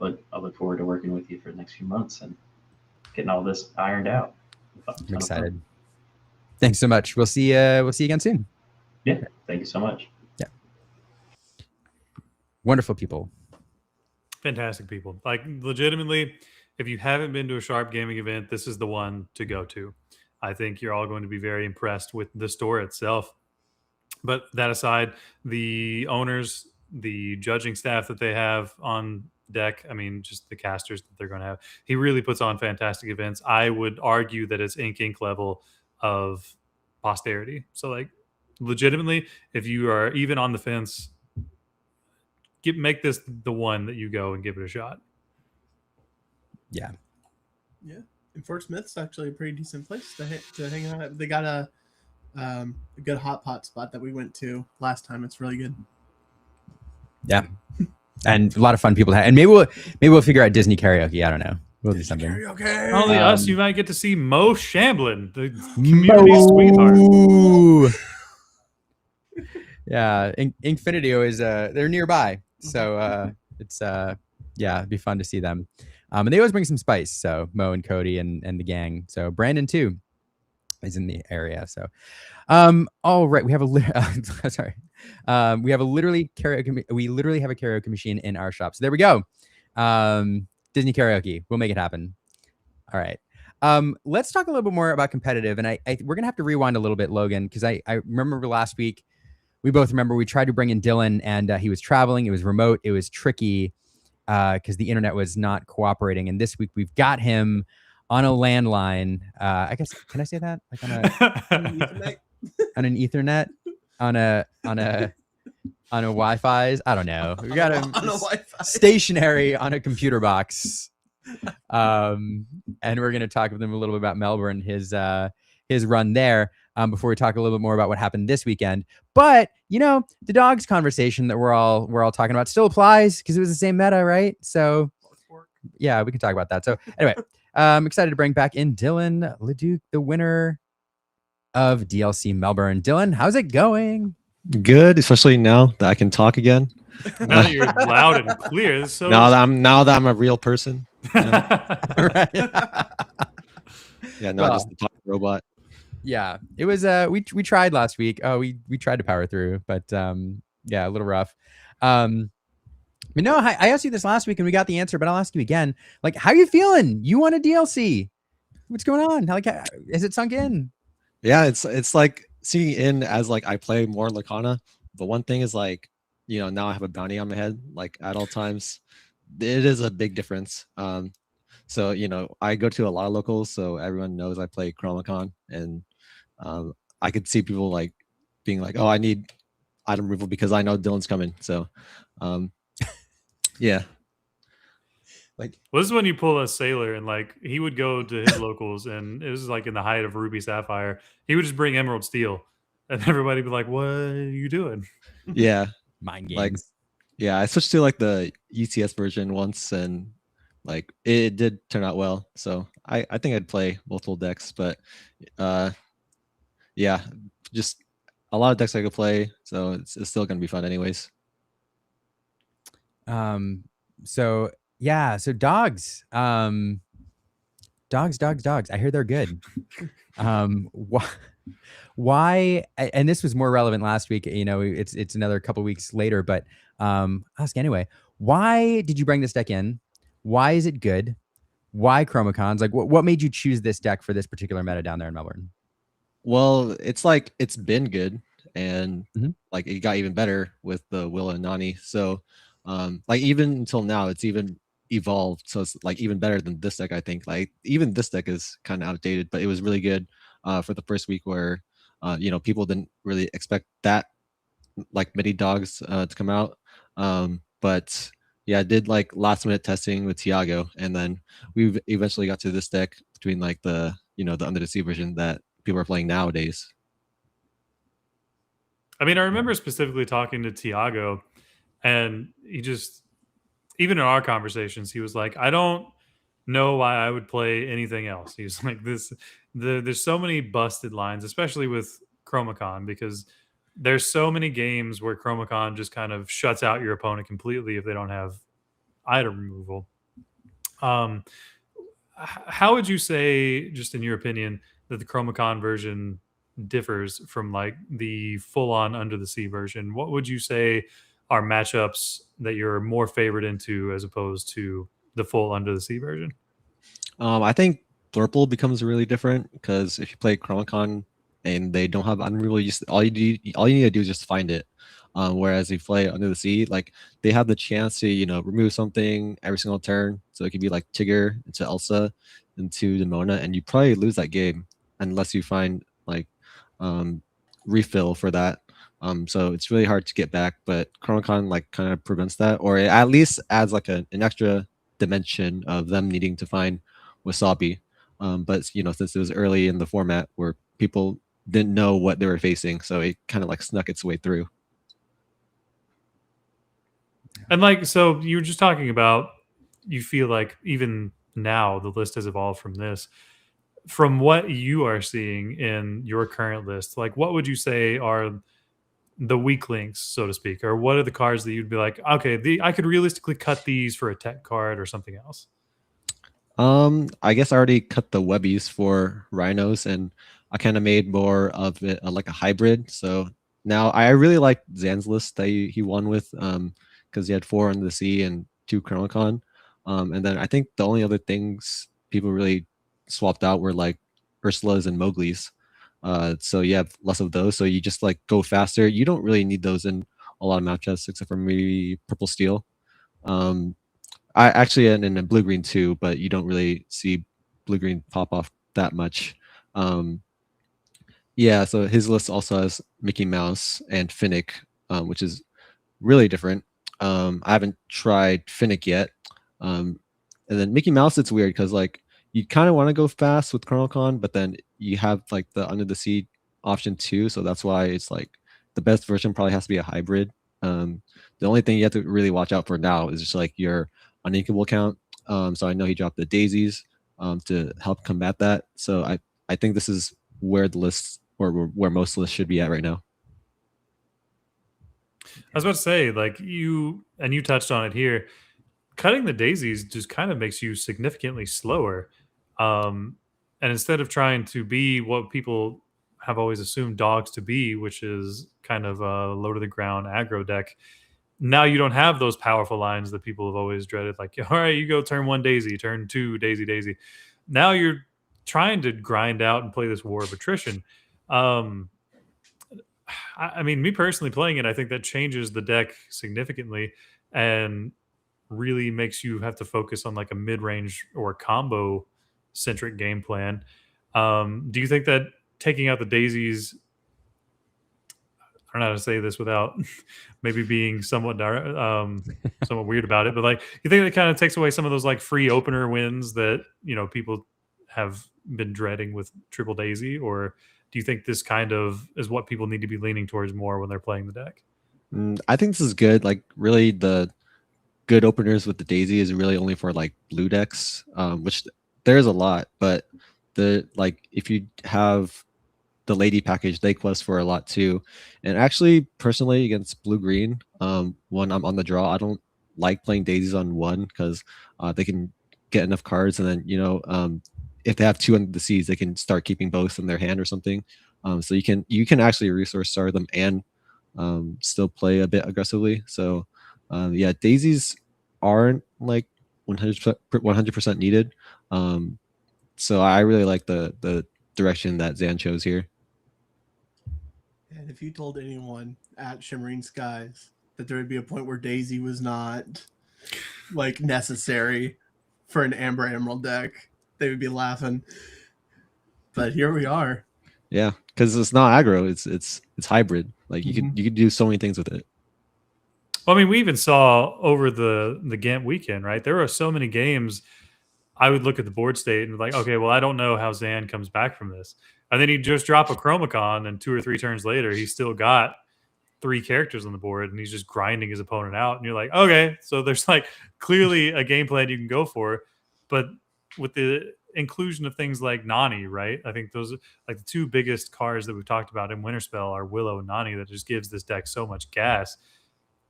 look forward to working with you for the next few months and getting all this ironed out. I'm excited. Thanks so much. We'll see you again soon. Yeah, thank you so much. Wonderful people. Fantastic people. Like, legitimately, if you haven't been to a Sharp Gaming event, this is the one to go to. I think you're all going to be very impressed with the store itself. But that aside, the owners, the judging staff that they have on deck, I mean, just the casters that they're going to have, he really puts on fantastic events. I would argue that it's Ink level of posterity. So, like, legitimately, if you are even on the fence, make this the one that you go and give it a shot. Yeah. And Fort Smith's actually a pretty decent place to hang out. They got a good hot pot spot that we went to last time. It's really good. Yeah. And a lot of fun people to have. And maybe we'll figure out Disney karaoke. I don't know. We'll do something. Karaoke. Only us, you might get to see Mo Shamblin, the community sweetheart. Ooh. Yeah, Infinitio is they're nearby, so it's it'd be fun to see them. And they always bring some spice. So Mo and Cody and the gang. So Brandon too is in the area. So all right, we have a sorry, we have a literally karaoke. We literally have a karaoke machine in our shop. So there we go. Disney karaoke. We'll make it happen. All right. Let's talk a little bit more about competitive. And we're gonna have to rewind a little bit, Logan, because I remember last week. We both remember we tried to bring in Dylan, and he was traveling. It was remote. It was tricky because the internet was not cooperating. And this week we've got him on a landline. I guess, can I say that? Like on an Ethernet, on a Wi-Fi. I don't know. We got him on a Wi-Fi. stationary on a computer box. And we're gonna talk with him a little bit about Melbourne, his run there. Before we talk a little bit more about what happened this weekend. But, the dogs conversation that we're all talking about still applies because it was the same meta, right? So, yeah, we can talk about that. So, anyway, I'm excited to bring back in Dylan Leduc, the winner of DLC Melbourne. Dylan, how's it going? Good, especially now that I can talk again. Now that you're loud and clear. So Now that I'm a real person. Right. Yeah, not just the talking robot. Yeah, it was we tried last week. We tried to power through, but yeah, a little rough. But no, I asked you this last week and we got the answer, but I'll ask you again. Like, how you feeling? You want a DLC? What's going on? Like, has it sunk in? Yeah, it's like seeing in as like I play more Lorcana, but one thing is like, now I have a bounty on my head like at all times. It is a big difference. So I go to a lot of locals, so everyone knows I play ChromaCon, and I could see people like being like, "Oh, I need item removal because I know Dylan's coming." So, yeah. Like, well, this is when you pull a sailor and like he would go to his locals, and it was like in the height of Ruby Sapphire. He would just bring Emerald Steel, and everybody would be like, "What are you doing?" Yeah, Mind games. like, yeah, I switched to like the ECS version once, and like it did turn out well. So I think I'd play multiple decks, but yeah, just a lot of decks I could play, so it's still gonna be fun anyways. So yeah, so dogs. Dogs. I hear they're good. Why? And this was more relevant last week. It's another couple weeks later, but I'll ask anyway. Why did you bring this deck in? Why is it good? Why ChromaCons? Like, what made you choose this deck for this particular meta down there in Melbourne? Well, it's like it's been good, and Mhm. like it got even better with the Will and Nani. So, like even until now, it's even evolved. So it's like even better than this deck. I think like even this deck is kind of outdated, but it was really good for the first week where people didn't really expect that like mini dogs to come out. But yeah, I did like last minute testing with Tiago, and then we eventually got to this deck between like the the Under the Sea version that people are playing nowadays. I mean, I remember specifically talking to Tiago, and he just, even in our conversations, he was like, I don't know why I would play anything else. He was like, there's so many busted lines, especially with Chromacon, because there's so many games where Chromacon just kind of shuts out your opponent completely if they don't have item removal. Um, how would you say, just in your opinion, that the Chromacon version differs from like the full-on Under the Sea version? What would you say are matchups that you're more favored into as opposed to the full Under the Sea version? I think Blurple becomes really different because if you play Chromacon and they don't have unreal, all you need to do is just find it. Whereas if you play Under the Sea, like they have the chance to remove something every single turn, so it could be like Tigger into Elsa into Demona, and you probably lose that game unless you find like refill for that. So it's really hard to get back, but Chromacon like kind of prevents that, or it at least adds like an extra dimension of them needing to find Wasabi. But since it was early in the format where people didn't know what they were facing, so it kind of like snuck its way through. And like, so you were just talking about, you feel like even now the list has evolved from this. From what you are seeing in your current list, like what would you say are the weak links, so to speak, or what are the cards that you'd be like, okay, I could realistically cut these for a tech card or something else? I guess I already cut the webbies for rhinos, and I kind of made more of it like a hybrid. So now I really like Zan's list that he won with, because he had 4 Under the Sea and 2 Chronicon. And then I think the only other things people really swapped out were like Ursula's and Mowgli's. So you have less of those, so you just like go faster. You don't really need those in a lot of matchups except for maybe Purple Steel. I actually in a blue green too, but you don't really see blue green pop off that much. Yeah, so his list also has Mickey Mouse and Finnick, which is really different. I haven't tried Finnick yet. And then Mickey Mouse, it's weird because like you kind of want to go fast with Chronicon, but then you have like the Under the Sea option too, so that's why it's like the best version probably has to be a hybrid. The only thing you have to really watch out for now is just like your uninkable count. So I know he dropped the daisies to help combat that. So I think this is where the lists or where most lists should be at right now. I was about to say, like you touched on it here, cutting the daisies just kind of makes you significantly slower. And instead of trying to be what people have always assumed dogs to be, which is kind of a low to the ground aggro deck, now you don't have those powerful lines that people have always dreaded. Like, all right, you go turn 1 daisy, turn 2 daisy daisy. Now you're trying to grind out and play this war of attrition. I mean, me personally playing it, I think that changes the deck significantly and really makes you have to focus on like a mid-range or combo centric game plan. Do you think that taking out the daisies, I don't know how to say this without maybe being somewhat somewhat weird about it, but like, you think that kind of takes away some of those like free opener wins that people have been dreading with Triple Daisy, or do you think this kind of is what people need to be leaning towards more when they're playing the deck? I think this is good. Like really, the good openers with the daisy is really only for like blue decks, which there's a lot, but the like if you have the lady package, they quest for a lot too. And actually, personally, against blue green, when I'm on the draw, I don't like playing daisies on 1 because they can get enough cards, and then if they have 2 Under the Seas, they can start keeping both in their hand or something. So you can actually resource star them and still play a bit aggressively. So yeah, daisies aren't like 100% needed. So I really like the direction that Zan chose here. And if you told anyone at Shimmering Skies that there would be a point where Daisy was not like necessary for an Amber Emerald deck, they would be laughing. But here we are. Yeah, because it's not aggro; it's hybrid. Like you could do so many things with it. Well, I mean, we even saw over the Ghent weekend, right? There are so many games. I would look at the board state and be like, okay, well, I don't know how Zan comes back from this. And then he'd just drop a Chromacon, and 2 or 3 turns later, he's still got 3 characters on the board, and he's just grinding his opponent out. And you're like, okay, so there's like clearly a game plan you can go for. But with the inclusion of things like Nani, right? I think those are like the 2 biggest cards that we've talked about in Winterspell are Willow and Nani that just gives this deck so much gas.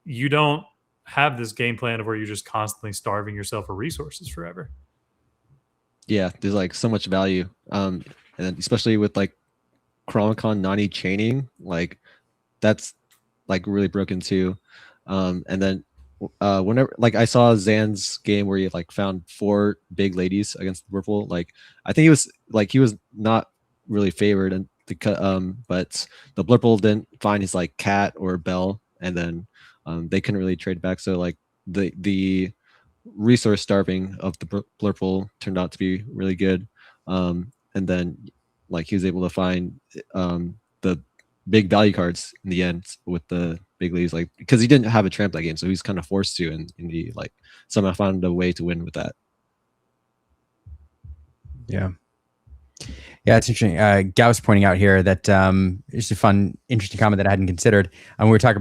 You don't have this game plan of where you're just constantly starving yourself for resources forever. Yeah, there's like so much value. And then especially with like Chronicon Nani chaining, like that's like really broken too. And then whenever like I saw Zan's game where he like found 4 big ladies against the Whirlpool, like I think he was not really favored, and but the Blurple didn't find his like cat or bell, and then they couldn't really trade back. So like the resource starving of the Blurple turned out to be really good. And then like he was able to find the big value cards in the end with the big leads, like because he didn't have a tramp that game, so he's kind of forced to, and the like somehow found a way to win with that. Yeah, it's interesting. Gauss pointing out here that it's a fun, interesting comment that I hadn't considered. And we'll talk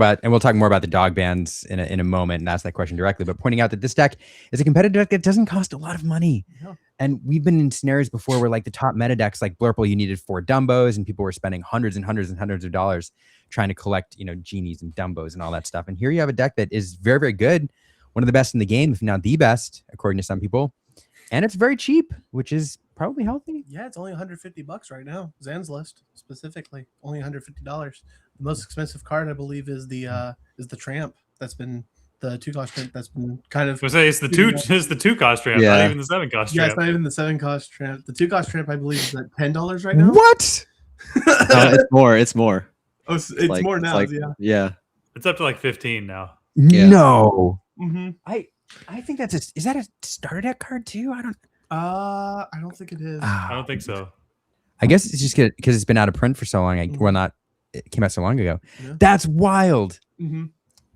more about the dog bans in a moment and ask that question directly. But pointing out that this deck is a competitive deck that doesn't cost a lot of money. Yeah. And we've been in scenarios before where like the top meta decks like Blurple, you needed 4 Dumbos, and people were spending hundreds and hundreds and hundreds of dollars trying to collect, genies and Dumbos and all that stuff. And here you have a deck that is very, very good, one of the best in the game, if not the best, according to some people. And it's very cheap, which is probably healthy. Yeah, it's only $150 right now. Zan's list specifically, only $150. The most expensive card, I believe, is the Tramp. That's been the 2-cost Tramp. That's been kind of. It's the 2-cost Tramp, Yeah. not even the 7-cost Yeah, Tramp. it's not even the 7-cost Tramp. The 2-cost Tramp, I believe, is at $10 right now. What? No, it's more. It's more. Oh, it's Like, more it's now. like- Yeah. Yeah. It's up to like 15 now. Yeah. No. Mm-hmm. I think is that a starter deck card too? I don't think it is. I don't think so. I guess it's just because it's been out of print for so long. It came out so long ago. Yeah. That's wild. Mm-hmm.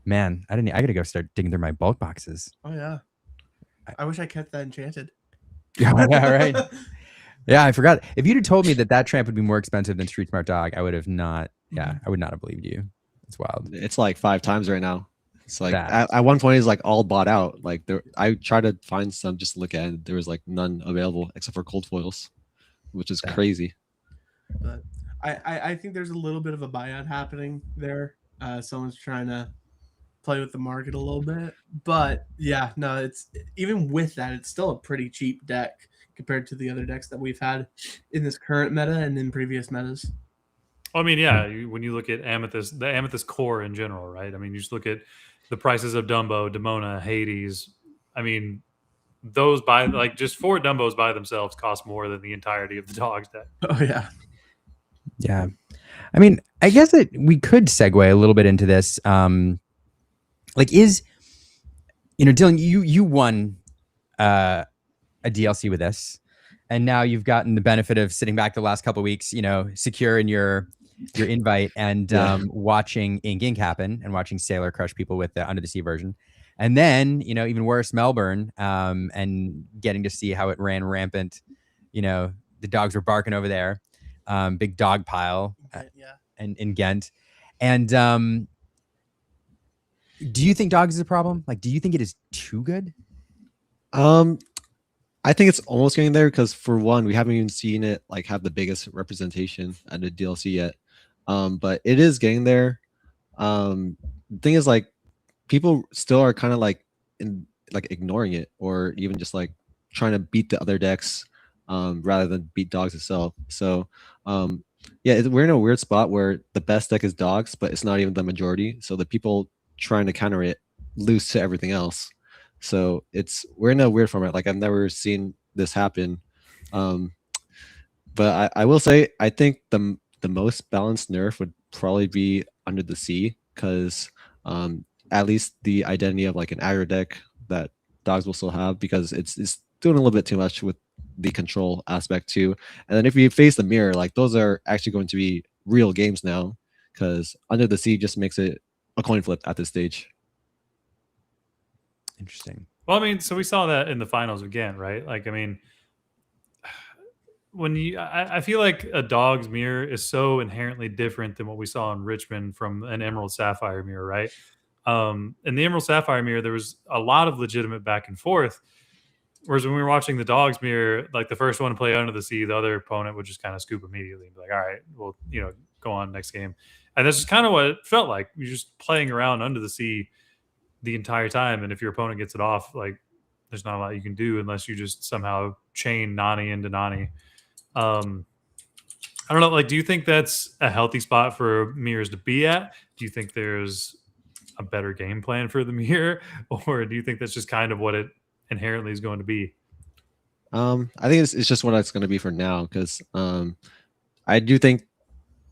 Man, I gotta go start digging through my bulk boxes. Oh yeah. I wish I kept that enchanted. Yeah, right. Yeah, I forgot. If you'd have told me that tramp would be more expensive than Street Smart Dog, I would have not. Yeah, I would not have believed you. It's wild. It's like 5 times right now. It's like That. at one point it's like all bought out. Like I tried to find some just to look at, and there was like none available except for cold foils, which is crazy. But I think there's a little bit of a buyout happening there. Someone's trying to play with the market a little bit. But yeah, no, it's even with that, it's still a pretty cheap deck compared to the other decks that we've had in this current meta and in previous metas. Well, I mean, yeah, when you look at Amethyst, the Amethyst core in general, right? I mean, you just look at the prices of Dumbo, Demona, Hades. I mean, those just 4 Dumbos by themselves cost more than the entirety of the Dogs deck. Oh yeah. Yeah. I mean, I guess we could segue a little bit into this. Dylan, you won a DLC with this, and now you've gotten the benefit of sitting back the last couple of weeks, secure in your invite and watching Ink happen and watching Sailor crush people with the Under the Sea version. And then, even worse, Melbourne, and getting to see how it ran rampant. The dogs were barking over there. Big dog pile in Ghent. And do you think dogs is a problem? Like, do you think it is too good? I think it's almost getting there because for one, we haven't even seen it like have the biggest representation at the DLC yet. But it is getting there. The thing is, like, people still are kind of like ignoring it, or even just like trying to beat the other decks rather than beat dogs itself. So we're in a weird spot where the best deck is dogs, but it's not even the majority. So the people trying to counter it lose to everything else. So we're in a weird format. Like, I've never seen this happen. But I will say, I think the most balanced nerf would probably be Under the Sea, because at least the identity of like an aggro deck that dogs will still have, because it's doing a little bit too much with the control aspect too. And then if you face the mirror, like, those are actually going to be real games now, because Under the Sea just makes it a coin flip at this stage. Interesting. Well, I mean, so we saw that in the finals again, right? Like, I mean, I feel like a dog's mirror is so inherently different than what we saw in Richmond from an Emerald Sapphire mirror, right? In the Emerald Sapphire mirror, there was a lot of legitimate back and forth. Whereas when we were watching the dog's mirror, like the first one to play under the sea, the other opponent would just kind of scoop immediately and be like, all right, well, go on next game. And that's just kind of what it felt like. You're just playing around under the sea the entire time. And if your opponent gets it off, like there's not a lot you can do unless you just somehow chain Nani into Nani. I don't know. Like, do you think that's a healthy spot for mirrors to be at? Do you think there's a better game plan for the mirror, or do you think that's just kind of what it inherently is going to be? I think it's just what it's going to be for now, because I do think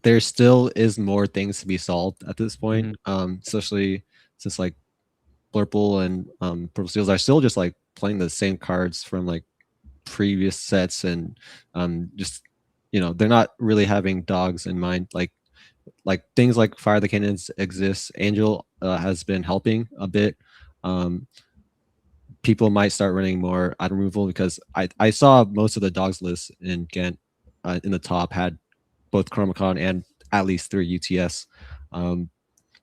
there still is more things to be solved at this point, especially since like Blurple and Purple Seals are still just like playing the same cards from like previous sets, and just they're not really having dogs in mind. Like things like Fire the Cannons exists. Angel has been helping a bit. People might start running more item removal, because I saw most of the dogs lists in Ghent in the top had both Chromacon and at least 3 UTS.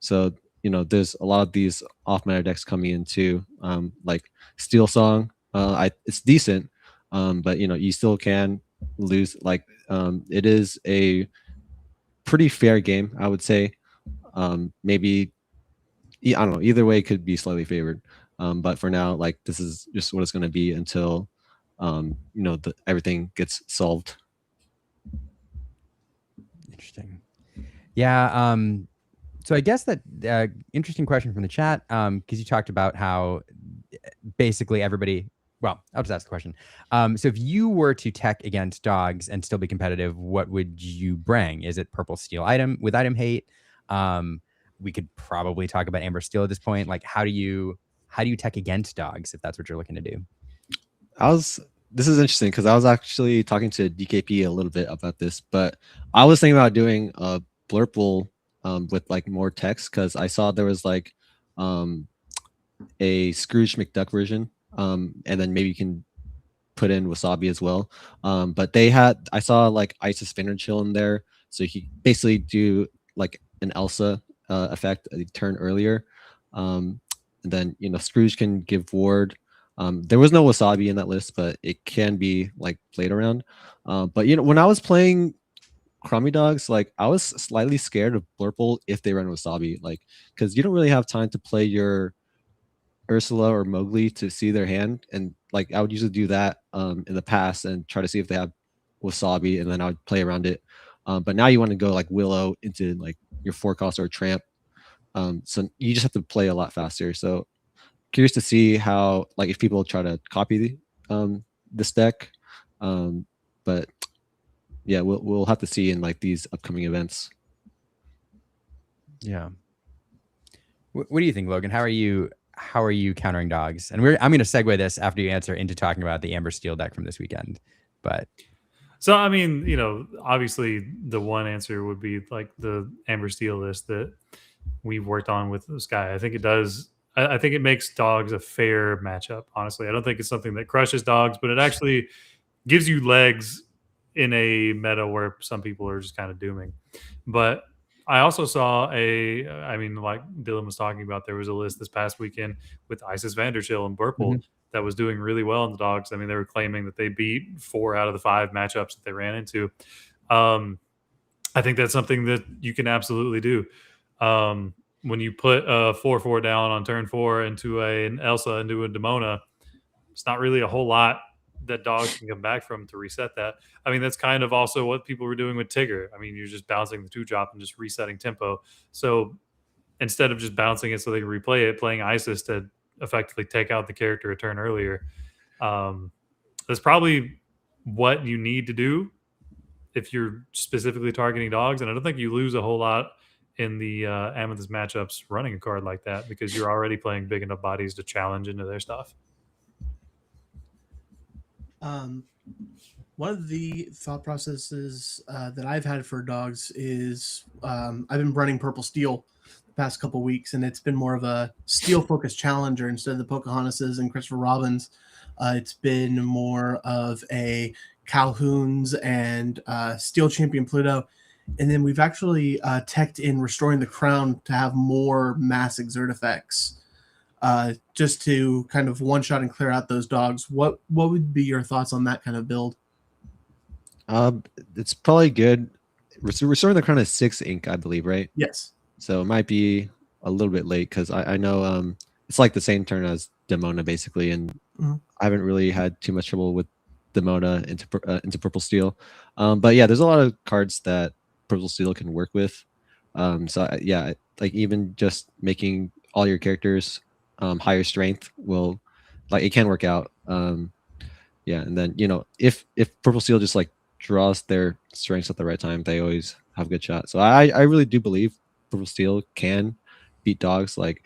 So there's a lot of these off meta decks coming in too. Like Steel Song, it's decent, but you still can lose. Like it is a pretty fair game, I would say. Maybe I don't know. Either way, it could be slightly favored. But for now, like this is just what it's going to be until everything gets solved. Interesting. Yeah. So I guess that interesting question from the chat, because you talked about how basically everybody. Well, I'll just ask the question. So if you were to tech against dogs and still be competitive, what would you bring? Is it purple steel item with item hate? We could probably talk about Amber Steel at this point. Like, how do you tech against dogs if that's what you're looking to do? This is interesting, because I was actually talking to DKP a little bit about this, but I was thinking about doing a Blurple with like more text, because I saw there was like a Scrooge McDuck version, and then maybe you can put in Wasabi as well. But I saw like Isis Spinner Chill in there, so you could basically do like an Elsa effect a turn earlier. And then Scrooge can give ward. There was no Wasabi in that list, but it can be like played around. But when I was playing Crummy Dogs, like I was slightly scared of Blurple if they run Wasabi, like because you don't really have time to play your Ursula or Mowgli to see their hand, and like I would usually do that in the past and try to see if they have Wasabi, and then I would play around it. But now you want to go like Willow into like your 4-cost or Tramp, so you just have to play a lot faster. So curious to see how, like, if people try to copy this deck, but yeah, we'll have to see in like these upcoming events. Yeah. What do you think, Logan? How are you countering dogs? And I'm going to segue this after you answer into talking about the Amber Steel deck from this weekend. But so, I mean, obviously the one answer would be like the Amber Steel list that we've worked on with this guy. I think it does. I think it makes dogs a fair matchup. Honestly, I don't think it's something that crushes dogs, but it actually gives you legs in a meta where some people are just kind of dooming. But I also saw like Dylan was talking about, there was a list this past weekend with Isis Vanderchill and Burple that was doing really well in the dogs. I mean, they were claiming that they beat 4 out of the 5 matchups that they ran into. I think that's something that you can absolutely do. When you put a 4/4 down on turn 4 into an Elsa, into a Demona, it's not really a whole lot that dogs can come back from to reset that. I mean, that's kind of also what people were doing with Tigger. I mean, you're just bouncing the 2-drop and just resetting tempo. So instead of just bouncing it so they can replay it, playing Isis to effectively take out the character a turn earlier, that's probably what you need to do if you're specifically targeting dogs. And I don't think you lose a whole lot in the Amethyst matchups running a card like that, because you're already playing big enough bodies to challenge into their stuff. One of the thought processes that I've had for dogs is I've been running Purple Steel the past couple weeks, and it's been more of a steel focused challenger instead of the Pocahontases and Christopher Robins. It's been more of a Calhoun's and Steel Champion Pluto. And then we've actually teched in Restoring the Crown to have more mass exert effects, just to kind of one shot and clear out those dogs. What would be your thoughts on that kind of build? It's probably good. Restoring the Crown is 6 ink, I believe, right? Yes. So it might be a little bit late because I know it's like the same turn as Demona basically, and I haven't really had too much trouble with Demona into Purple Steel. But yeah, there's a lot of cards that Purple Steel can work with. Yeah, like even just making all your characters higher strength will, like, it can work out. Yeah, and then if Purple Steel just like draws their strengths at the right time, they always have a good shot. So I really do believe Purple Steel can beat dogs. Like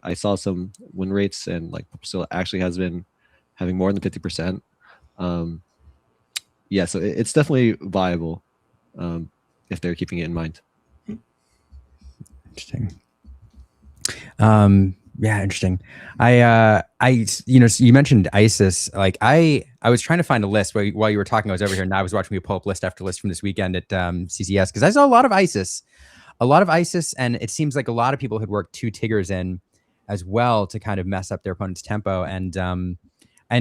I saw some win rates, and like Purple Steel actually has been having more than 50%. Yeah, so it's definitely viable if they're keeping it in mind. Interesting. Yeah, interesting. So you mentioned ISIS. Like I was trying to find a list while you were talking. I was over here and I was watching you pull up list after list from this weekend at CCS because I saw a lot of ISIS, and it seems like a lot of people had worked 2 Tiggers in as well to kind of mess up their opponent's tempo, and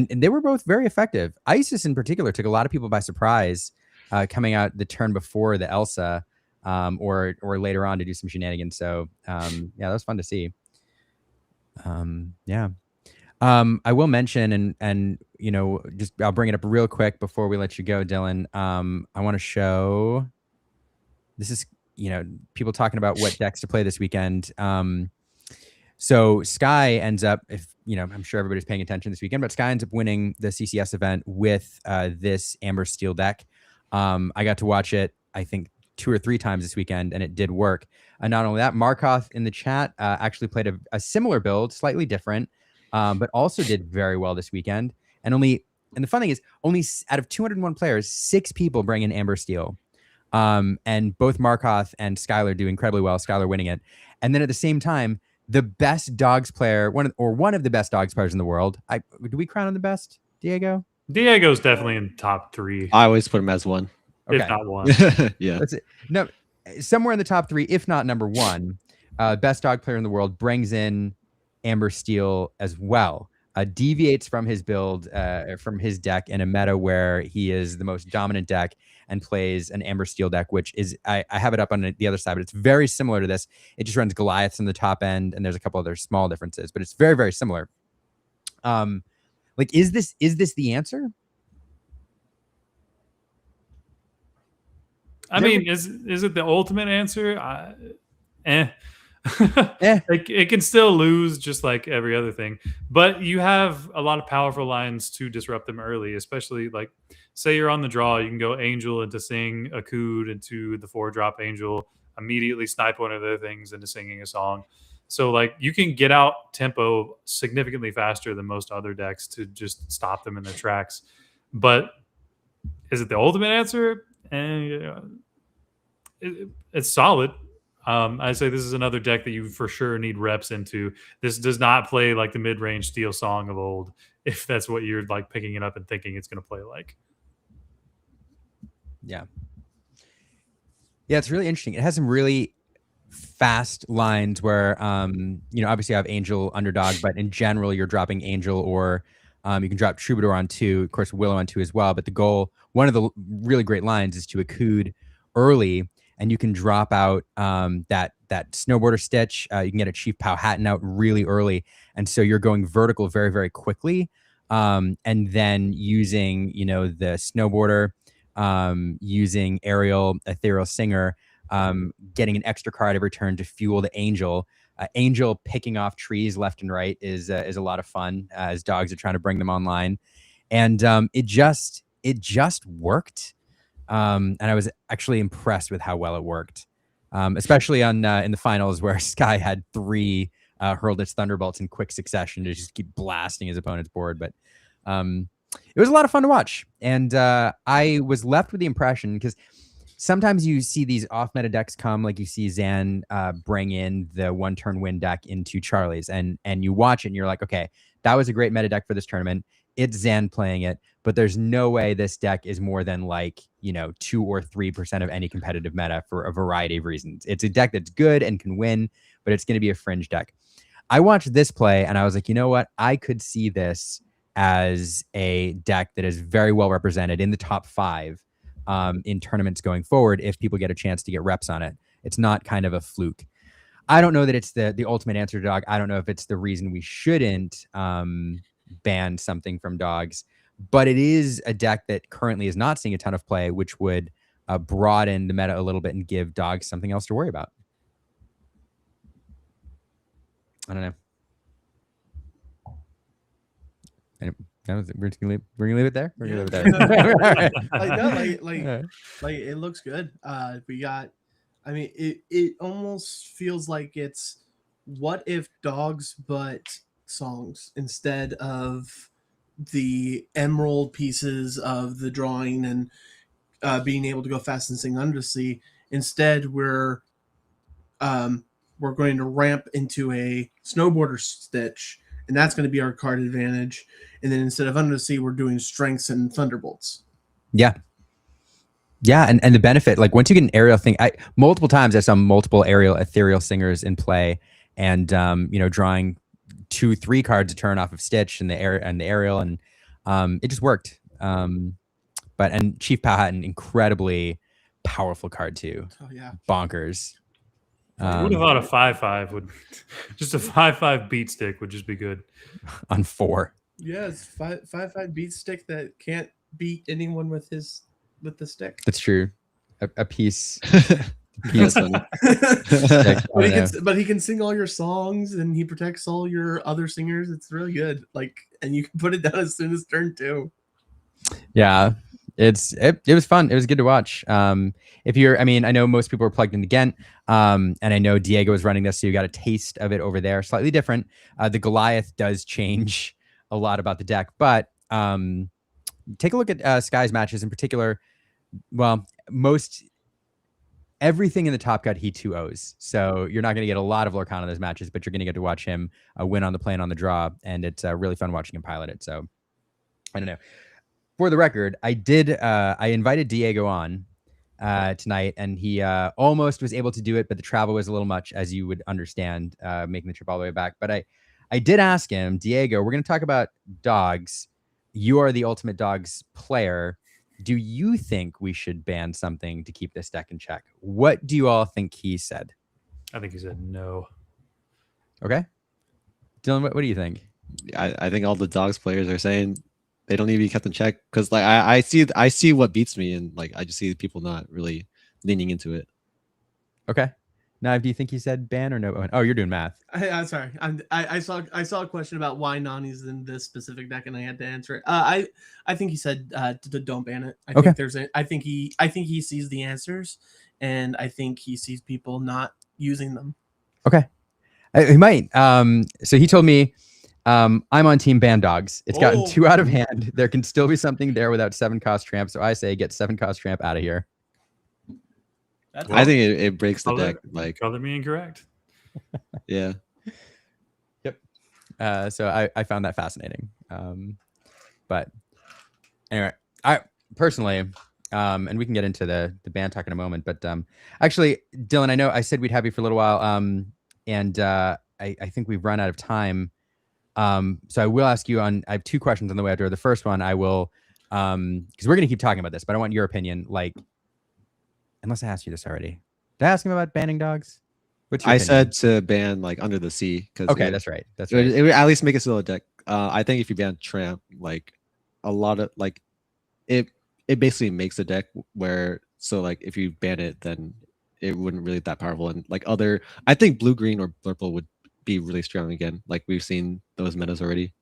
they were both very effective. ISIS in particular took a lot of people by surprise, coming out the turn before the Elsa, or later on to do some shenanigans. So yeah, that was fun to see. Yeah. I will mention, and just I'll bring it up real quick before we let you go, Dylan. I want to show. This is people talking about what decks to play this weekend. So Sky ends up, I'm sure everybody's paying attention this weekend, but Sky ends up winning the CCS event with this Amber Steel deck. I got to watch it, I think, 2 or 3 times this weekend, and it did work. And not only that, Markoth in the chat actually played a similar build, slightly different, but also did very well this weekend. And the fun thing is, only out of 201 players, 6 people bring in Amber Steel. And both Markoth and Skylar do incredibly well, Skylar winning it. And then at the same time, the best dogs player, one of the best dogs players in the world. Do we crown him the best, Diego? Diego's definitely in top 3. I always put him as 1. Okay. If not 1. Yeah. No, somewhere in the top 3, if not number 1. Best dog player in the world, brings in Amber Steel as well. Deviates from his build, from his deck in a meta where he is the most dominant deck and plays an Amber Steel deck, which is, I have it up on the other side, but it's very similar to this. It just runs Goliaths in the top end, and there's a couple other small differences, but it's very, very similar. Like, is this the answer? I mean, is it the ultimate answer? It can still lose just like every other thing, but you have a lot of powerful lines to disrupt them early, especially like, say you're on the draw, you can go Angel into Sing, Akud into the 4-drop Angel, immediately snipe one of their things into singing a song. So like, you can get out tempo significantly faster than most other decks to just stop them in their tracks. But is it the ultimate answer? It's solid. I say this is another deck that you for sure need reps into. This does not play like the mid-range Steel Song of old, if that's what you're like picking it up and thinking it's going to play like. Yeah, it's really interesting. It has some really fast lines where, obviously I have Angel underdog, but in general, you're dropping Angel, or you can drop Troubadour on 2, of course, Willow on 2 as well. But the goal, one of the really great lines, is to Akud early, and you can drop out that Snowboarder Stitch. You can get a Chief Powhatan out really early, and so you're going vertical very, very quickly, and then using the Snowboarder, using Aerial, Ethereal Singer, getting an extra card every turn to fuel the Angel. Angel picking off trees left and right is a lot of fun as dogs are trying to bring them online, and it just worked. And I was actually impressed with how well it worked, especially in the finals where Sky had 3 hurled its Thunderbolts in quick succession to just keep blasting his opponent's board. But it was a lot of fun to watch, and I was left with the impression, because sometimes you see these off meta decks come, like you see Zan bring in the 1-turn win deck into Charlie's, and you watch it and you're like, okay, that was a great meta deck for this tournament. It's Zan playing it, but there's no way this deck is more than like, 2 or 3% of any competitive meta for a variety of reasons. It's a deck that's good and can win, but it's going to be a fringe deck. I watched this play and I was like, you know what? I could see this as a deck that is very well represented in the top 5 in tournaments going forward if people get a chance to get reps on it. It's not kind of a fluke. I don't know that it's the ultimate answer to dog. I don't know if it's the reason we shouldn't ban something from dogs, but it is a deck that currently is not seeing a ton of play, which would broaden the meta a little bit and give dogs something else to worry about. I don't know. We're gonna leave it there. We're gonna leave it there. Like it looks good. We got. I mean, it almost feels like it's what if dogs but songs instead of the emerald pieces of the drawing and being able to go fast and sing Under the Sea. Instead, we're going to ramp into a snowboarder stitch, and that's going to be our card advantage. And then instead of Under the Sea, we're doing strengths and thunderbolts. Yeah. Yeah, and the benefit, like once you get an aerial thing, multiple times I saw multiple aerial ethereal singers in play, and drawing 2-3 cards a turn off of Stitch and the aerial, and it just worked. And Chief Powhatan, incredibly powerful card too. Oh yeah, bonkers. I would have thought a 5/5 would just a 5/5 beat stick would just be good on 4. Yes, 5/5 beat stick that can't beat anyone with the stick. That's true. A piece. But he can sing all your songs and he protects all your other singers. It's really good. And you can put it down as soon as turn 2. Yeah, it was fun. It was good to watch. I know most people are plugged into Ghent, and I know Diego is running this, so you got a taste of it over there. Slightly different. The Goliath does change a lot about the deck, but take a look at Sky's matches in particular. Well, everything in the top cut he 2-0s, so you're not going to get a lot of Lorcana in those matches, but you're going to get to watch him win on the play and on the draw, and it's really fun watching him pilot it. So I don't know. For the record, I invited Diego on tonight, and he almost was able to do it, but the travel was a little much, as you would understand, making the trip all the way back. But I did ask him, Diego, we're going to talk about dogs. You are the ultimate dogs player. Do you think we should ban something to keep this deck in check? What do you all think he said? I think he said no. Okay. Dylan, what do you think? I think all the dogs players are saying they don't need to be kept in check, because like I see what beats me, and like I just see people not really leaning into it. Okay. Now, do you think he said ban or no? Oh, you're doing math. I'm sorry. I saw a question about why Nani's in this specific deck, and I had to answer it. I think he said don't ban it. I think he sees the answers, and I think he sees people not using them. Okay, he might. So he told me, I'm on team ban dogs. It's gotten too out of hand. There can still be something there without 7-cost tramp. So I say get 7-cost tramp out of here. I think it breaks the deck. Like, color me incorrect. Yeah. Yep. So I found that fascinating. But anyway, I personally, and we can get into the ban talk in a moment. But actually, Dylan, I know I said we'd have you for a little while. And I think we've run out of time. So I will ask you I have 2 questions on the way out there. The first one I will, because we're going to keep talking about this, but I want your opinion. Like, unless I asked you this already. Did I ask him about banning dogs? What's your opinion? said to ban like Under the Sea. Okay, that's right. That's right. right. It would at least make a solo deck. I think if you ban Tramp, like a lot of like it basically makes a deck where, so like if you ban it, then it wouldn't really that powerful. And like I think blue, green, or purple would be really strong again. Like we've seen those metas already.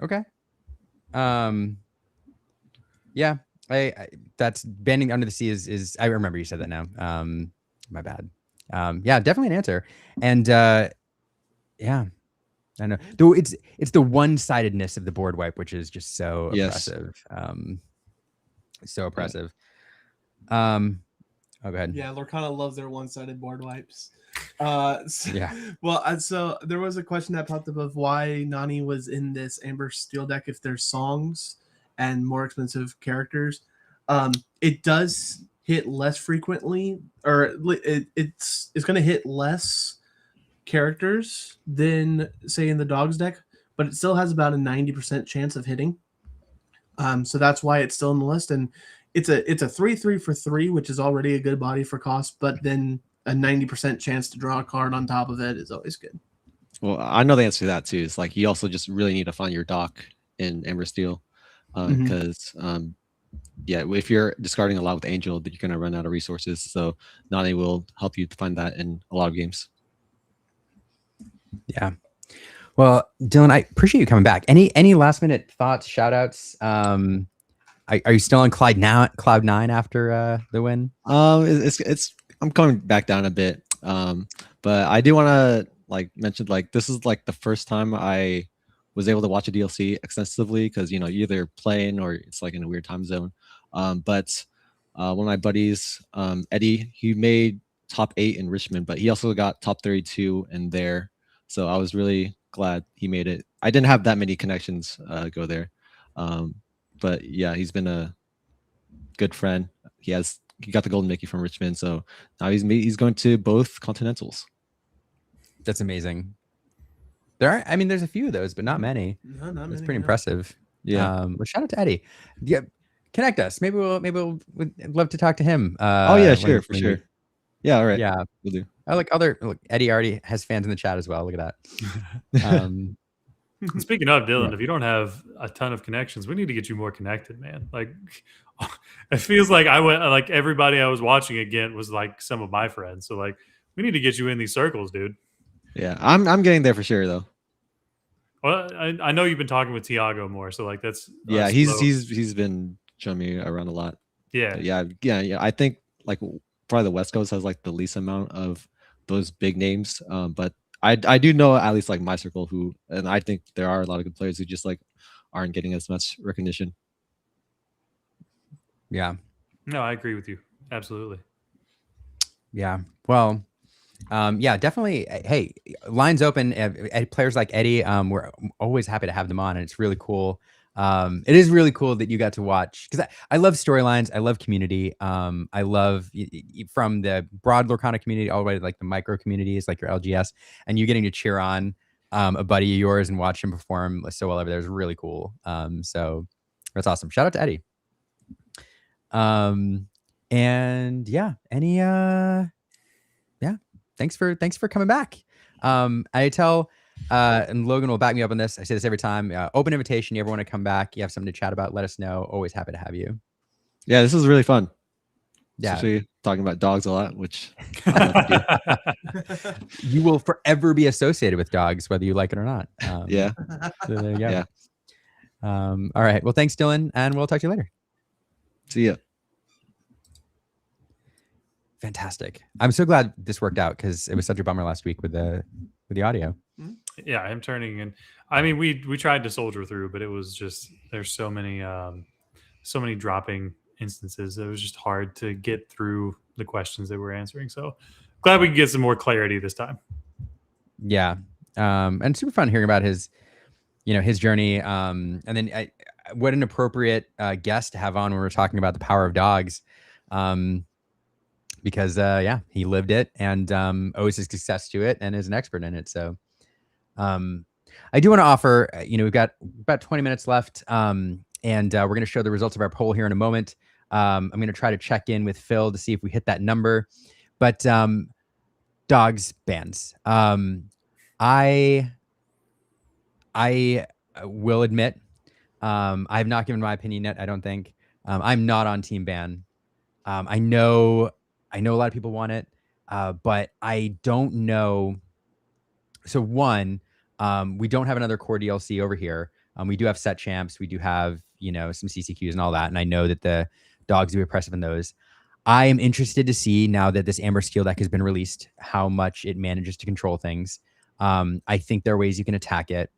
Okay. Yeah. I that's banning Under the Sea is I remember you said that now. My bad. Yeah, definitely an answer. And yeah, I know. Though it's the one-sidedness of the board wipe, which is just so oppressive. So oppressive. Oh, go ahead. Yeah, Lorcana loves their one-sided board wipes. Yeah. Well, so there was a question that popped up of why Nani was in this Amber Steel deck if there's songs and more expensive characters. It does hit less frequently, or it's going to hit less characters than say in the dogs deck, but it still has about a 90% chance of hitting. So that's why it's still in the list, and it's a 3/3 for 3, which is already a good body for cost, but then a 90% chance to draw a card on top of it is always good. Well, I know the answer to that too. It's like you also just really need to find your dock in Ember Steel, because yeah, if you're discarding a lot with Angel, then you're gonna run out of resources. So Nani will help you to find that in a lot of games. Yeah. Well, Dylan, I appreciate you coming back. Any last minute thoughts, shout outs? Are you still on cloud 9 after the win? It's I'm coming back down a bit. But I do want to like mention like this is like the first time I was able to watch a DLC extensively because you know you either playing or it's like in a weird time zone. But one of my buddies, Eddie, he made top 8 in Richmond, but he also got top 32 in there. So I was really glad he made it. I didn't have that many connections go there. But yeah, he's been a good friend. He got the golden Mickey from Richmond, so now he's going to both Continentals. That's amazing. I mean, there's a few of those, but not many. No, not It's many, pretty no. impressive. Yeah. Well, shout out to Eddie. Yeah, connect us. Maybe we'll would love to talk to him. Oh yeah, when- sure, for when sure. you- Yeah, all right. Yeah. We'll do. Look, Eddie already has fans in the chat as well. Look at that. Speaking of Dylan, Yeah. if you don't have a ton of connections, we need to get you more connected, man. Like, it feels like like everybody I was watching at Ghent was like some of my friends. So like, we need to get you in these circles, dude. Yeah, I'm getting there for sure though. Well, I know you've been talking with Tiago more, so like that's Yeah, slow. he's been showing me around a lot. Yeah. But yeah. I think like probably the West Coast has like the least amount of those big names. But I do know at least like my circle who, and I think there are a lot of good players who just like aren't getting as much recognition. Yeah. No, I agree with you. Absolutely. Yeah. Well, yeah, definitely. Hey, lines open. Players like Eddie, we're always happy to have them on, and it's really cool. It is really cool that you got to watch because I love storylines. I love community. I love from the broad Lorcana community all the way to like the micro communities, like your LGS, and you getting to cheer on a buddy of yours and watch him perform so well over there is really cool. So that's awesome. Shout out to Eddie. And yeah, thanks for coming back. I tell and Logan will back me up on this. I say this every time. Open invitation. You ever want to come back? You have something to chat about? Let us know. Always happy to have you. Yeah, this is really fun. Yeah, Especially talking about dogs a lot, which I love to do. you will forever be associated with dogs, whether you like it or not. Yeah. So there you go. Yeah. All right. Well, thanks, Dylan, and we'll talk to you later. See ya. Fantastic. I'm so glad this worked out because it was such a bummer last week with the audio. Yeah, I'm turning in. I mean, we tried to soldier through, but it was just there's so many dropping instances. It was just hard to get through the questions that we're answering. So glad we can get some more clarity this time. Yeah. And super fun hearing about his journey. And then what an appropriate guest to have on when we're talking about the power of dogs. Because he lived it and owes his success to it and is an expert in it. So I do want to offer, we've got about 20 minutes left, and we're going to show the results of our poll here in a moment. I'm going to try to check in with Phil to see if we hit that number. But dogs bans. I will admit, I have not given my opinion yet. I don't think I'm not on team ban. I know a lot of people want it, but I don't know. So one, we don't have another core DLC over here. We do have set champs. We do have, some CCQs and all that. And I know that the dogs do impressive in those. I am interested to see now that this Amber Steel deck has been released, how much it manages to control things. I think there are ways you can attack it.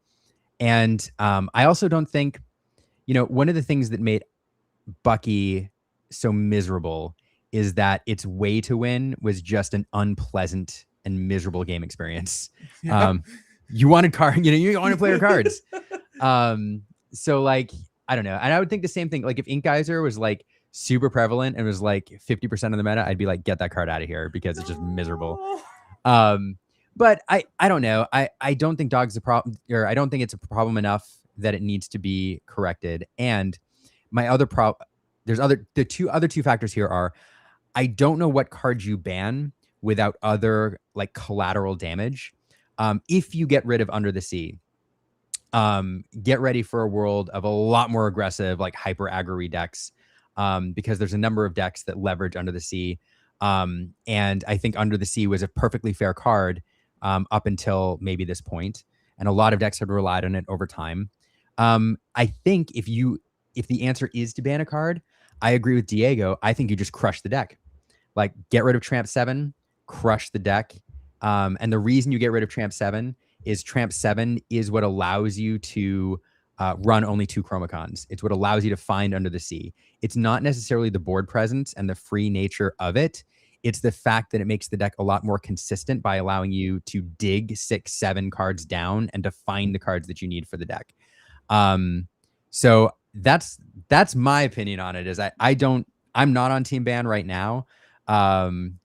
And I also don't think, one of the things that made Bucky so miserable is that its way to win was just an unpleasant and miserable game experience. Yeah. You wanted you want to play your cards. So like, I don't know. And I would think the same thing. Like if Ink Geyser was like super prevalent and was like 50% of the meta, I'd be like, get that card out of here because it's just miserable. But I don't know. I don't think dog's a problem, or I don't think it's a problem enough that it needs to be corrected. And my other the two factors here are, I don't know what cards you ban without other like collateral damage. If you get rid of Under the Sea, get ready for a world of a lot more aggressive, like hyper aggro decks, because there's a number of decks that leverage Under the Sea. And I think Under the Sea was a perfectly fair card up until maybe this point, and a lot of decks had relied on it over time. I think if the answer is to ban a card, I agree with Diego. I think you just crush the deck. Like, get rid of Tramp 7, crush the deck. And the reason you get rid of Tramp 7 is Tramp 7 is what allows you to run only 2 Chromacons. It's what allows you to find Under the Sea. It's not necessarily the board presence and the free nature of it. It's the fact that it makes the deck a lot more consistent by allowing you to dig 6, 7 cards down and to find the cards that you need for the deck. So that's my opinion on it. Is I'm not on team ban right now.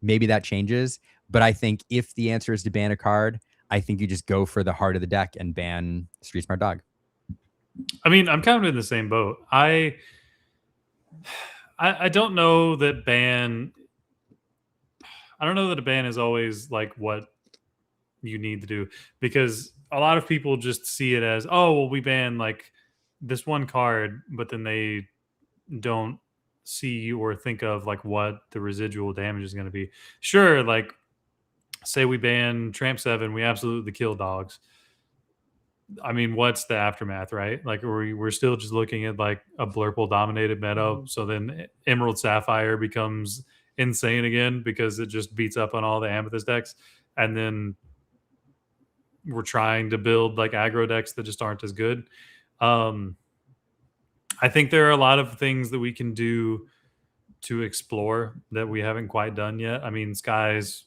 Maybe that changes, but I think if the answer is to ban a card, I think you just go for the heart of the deck and ban Street Smart Dog. I mean, I'm kind of in the same boat. I don't know that ban. I don't know that a ban is always like what you need to do, because a lot of people just see it as, oh, well, we ban like this one card, but then they don't see or think of like what the residual damage is going to be. Sure, like say we ban Tramp 7, we absolutely kill dogs. I mean, what's the aftermath, right? Like we're still just looking at like a Blurple dominated meta. So then Emerald Sapphire becomes insane again because it just beats up on all the Amethyst decks. And then we're trying to build like aggro decks that just aren't as good. I think there are a lot of things that we can do to explore that we haven't quite done yet. I mean, Sky's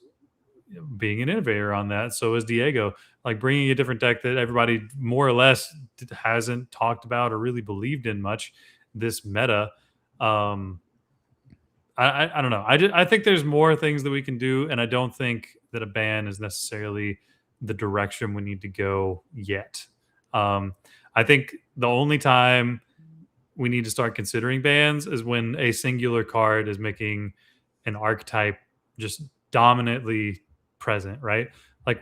being an innovator on that. So is Diego, like bringing a different deck that everybody more or less hasn't talked about or really believed in much this meta. I don't know. I think there's more things that we can do, and I don't think that a ban is necessarily the direction we need to go yet. I think the only time we need to start considering bans is when a singular card is making an archetype just dominantly present, right? Like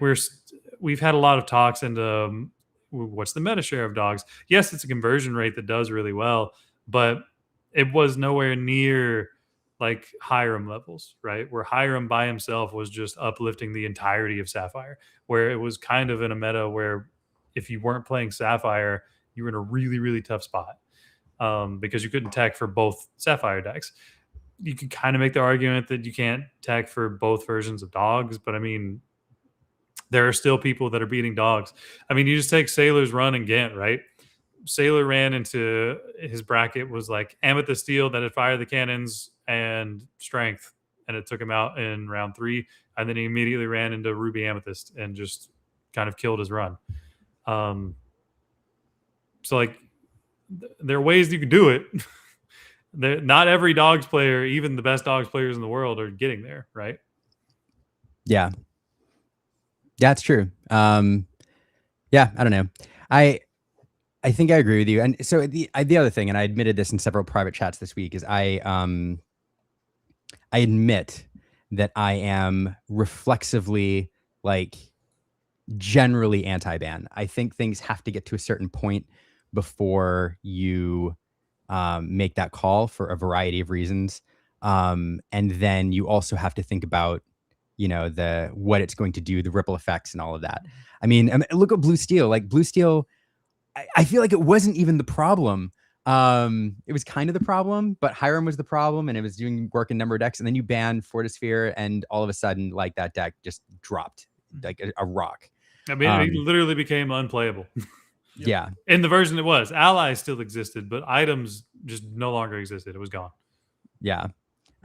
we've had a lot of talks into what's the meta share of dogs. Yes, it's a conversion rate that does really well, but it was nowhere near like Hiram levels, right? Where Hiram by himself was just uplifting the entirety of Sapphire, where it was kind of in a meta where if you weren't playing Sapphire, you were in a really, really tough spot because you couldn't tech for both Sapphire decks. You could kind of make the argument that you can't tech for both versions of dogs, but I mean, there are still people that are beating dogs. I mean, you just take Sailor's run in Ghent, right? Sailor ran into his bracket was like Amethyst Steel that had fired the cannons and Strength, and it took him out in round 3, and then he immediately ran into Ruby Amethyst and just kind of killed his run. So like there are ways you can do it. Not every dogs player, even the best dogs players in the world, are getting there, right? Yeah, it's true. Yeah, I don't know. I think I agree with you. And so the other thing, and I admitted this in several private chats this week, is I admit that I am reflexively like generally anti-ban. I think things have to get to a certain point before you make that call for a variety of reasons. And then you also have to think about, what it's going to do, the ripple effects and all of that. I mean, look at Blue Steel. Like Blue Steel, I feel like it wasn't even the problem. It was kind of the problem, but Hiram was the problem, and it was doing work in number of decks. And then you ban Fortisphere, and all of a sudden, like that deck just dropped like a rock. I mean, it literally became unplayable. Yeah. In the version it was, allies still existed, but items just no longer existed. It was gone. Yeah.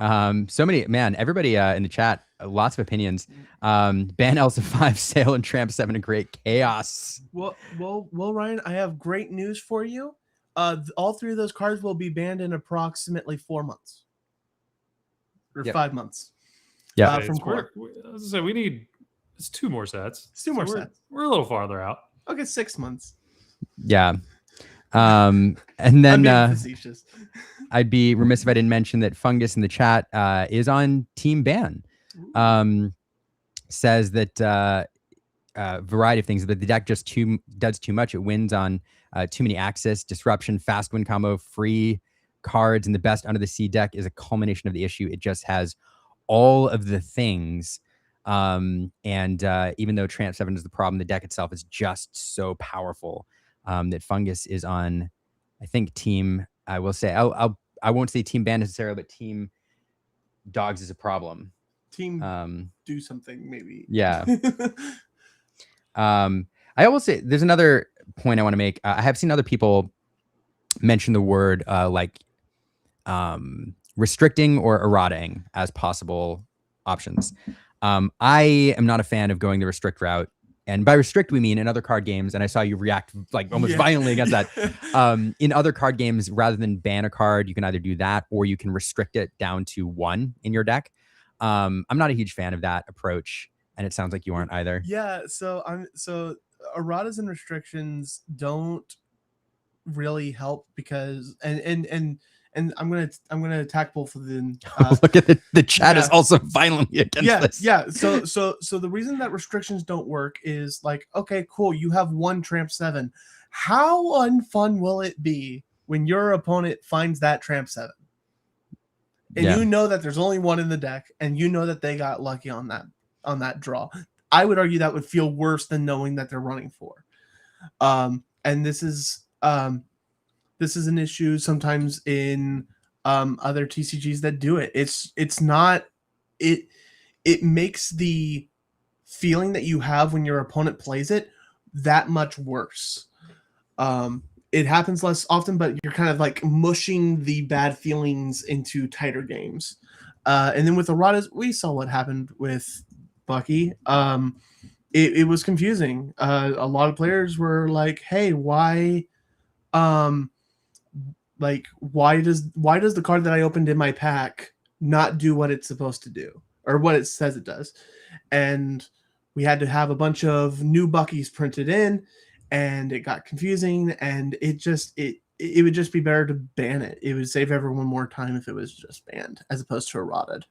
So many, man, everybody in the chat, lots of opinions. Ban Elsa 5, Sail, and Tramp 7 and Great Chaos. Well, Ryan, I have great news for you. All three of those cards will be banned in approximately 4 months or Yep. 5 months. Yeah, from core. As I say, we need it's 2 more sets. It's 2 more sets. We're a little farther out. Okay, 6 months. yeah. And I'm then being facetious. I'd be remiss if I didn't mention that Fungus in the chat is on Team Ban. Says that variety of things, but the deck just does too much. It wins on too many axis, disruption, fast win combo, free cards, and the best under the sea deck is a culmination of the issue. It just has all of the things. And even though Tramp 7 is the problem, the deck itself is just so powerful that Fungus is on, I think, Team, I will say, I won't say Team Ban necessarily, but Team Dogs is a problem. Team do something, maybe. Yeah. I will say there's another point I want to make. I have seen other people mention the word restricting or errataing as possible options. I am not a fan of going the restrict route. And by restrict, we mean in other card games, and I saw you react like almost violently against that. In other card games, rather than ban a card, you can either do that or you can restrict it down to 1 in your deck. I'm not a huge fan of that approach, and it sounds like you aren't either. Yeah, so erratas and restrictions don't really help because and I'm gonna attack both of them. Look at the chat is also violently against this. Yeah. So the reason that restrictions don't work is like, okay, cool, you have 1 Tramp 7. How unfun will it be when your opponent finds that Tramp 7? And you know that there's only 1 in the deck, and you know that they got lucky on that draw. I would argue that would feel worse than knowing that they're running 4. And this is an issue sometimes in other TCGs that do it. It makes the feeling that you have when your opponent plays it that much worse. It happens less often, but you're kind of like mushing the bad feelings into tighter games. And then with erratas, we saw what happened with Bucky. It was confusing. A lot of players were like, "Hey, why does the card that I opened in my pack not do what it's supposed to do or what it says it does?" And we had to have a bunch of new Buckies printed in, and it got confusing. And it would just be better to ban it. It would save everyone more time if it was just banned as opposed to errated.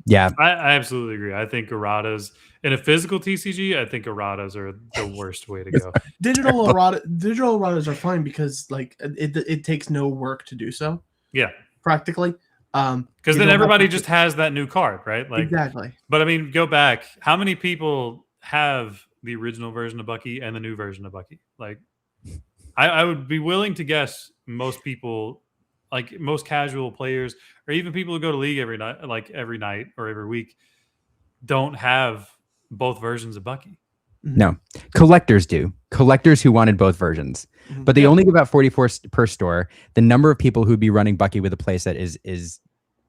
Yeah, I absolutely agree. I think erratas in a physical TCG, I think erratas are the worst way to go. Digital erratas are fine because like it takes no work to do so. Yeah, practically. Because then everybody just has that new card, right? Like exactly. But I mean, go back. How many people have the original version of Bucky and the new version of Bucky? Like, I would be willing to guess most people, like most casual players, or even people who go to league every night or every week, don't have both versions of Bucky. No, collectors do. Collectors who wanted both versions, but they only give out 44 per store. The number of people who'd be running Bucky with a playset is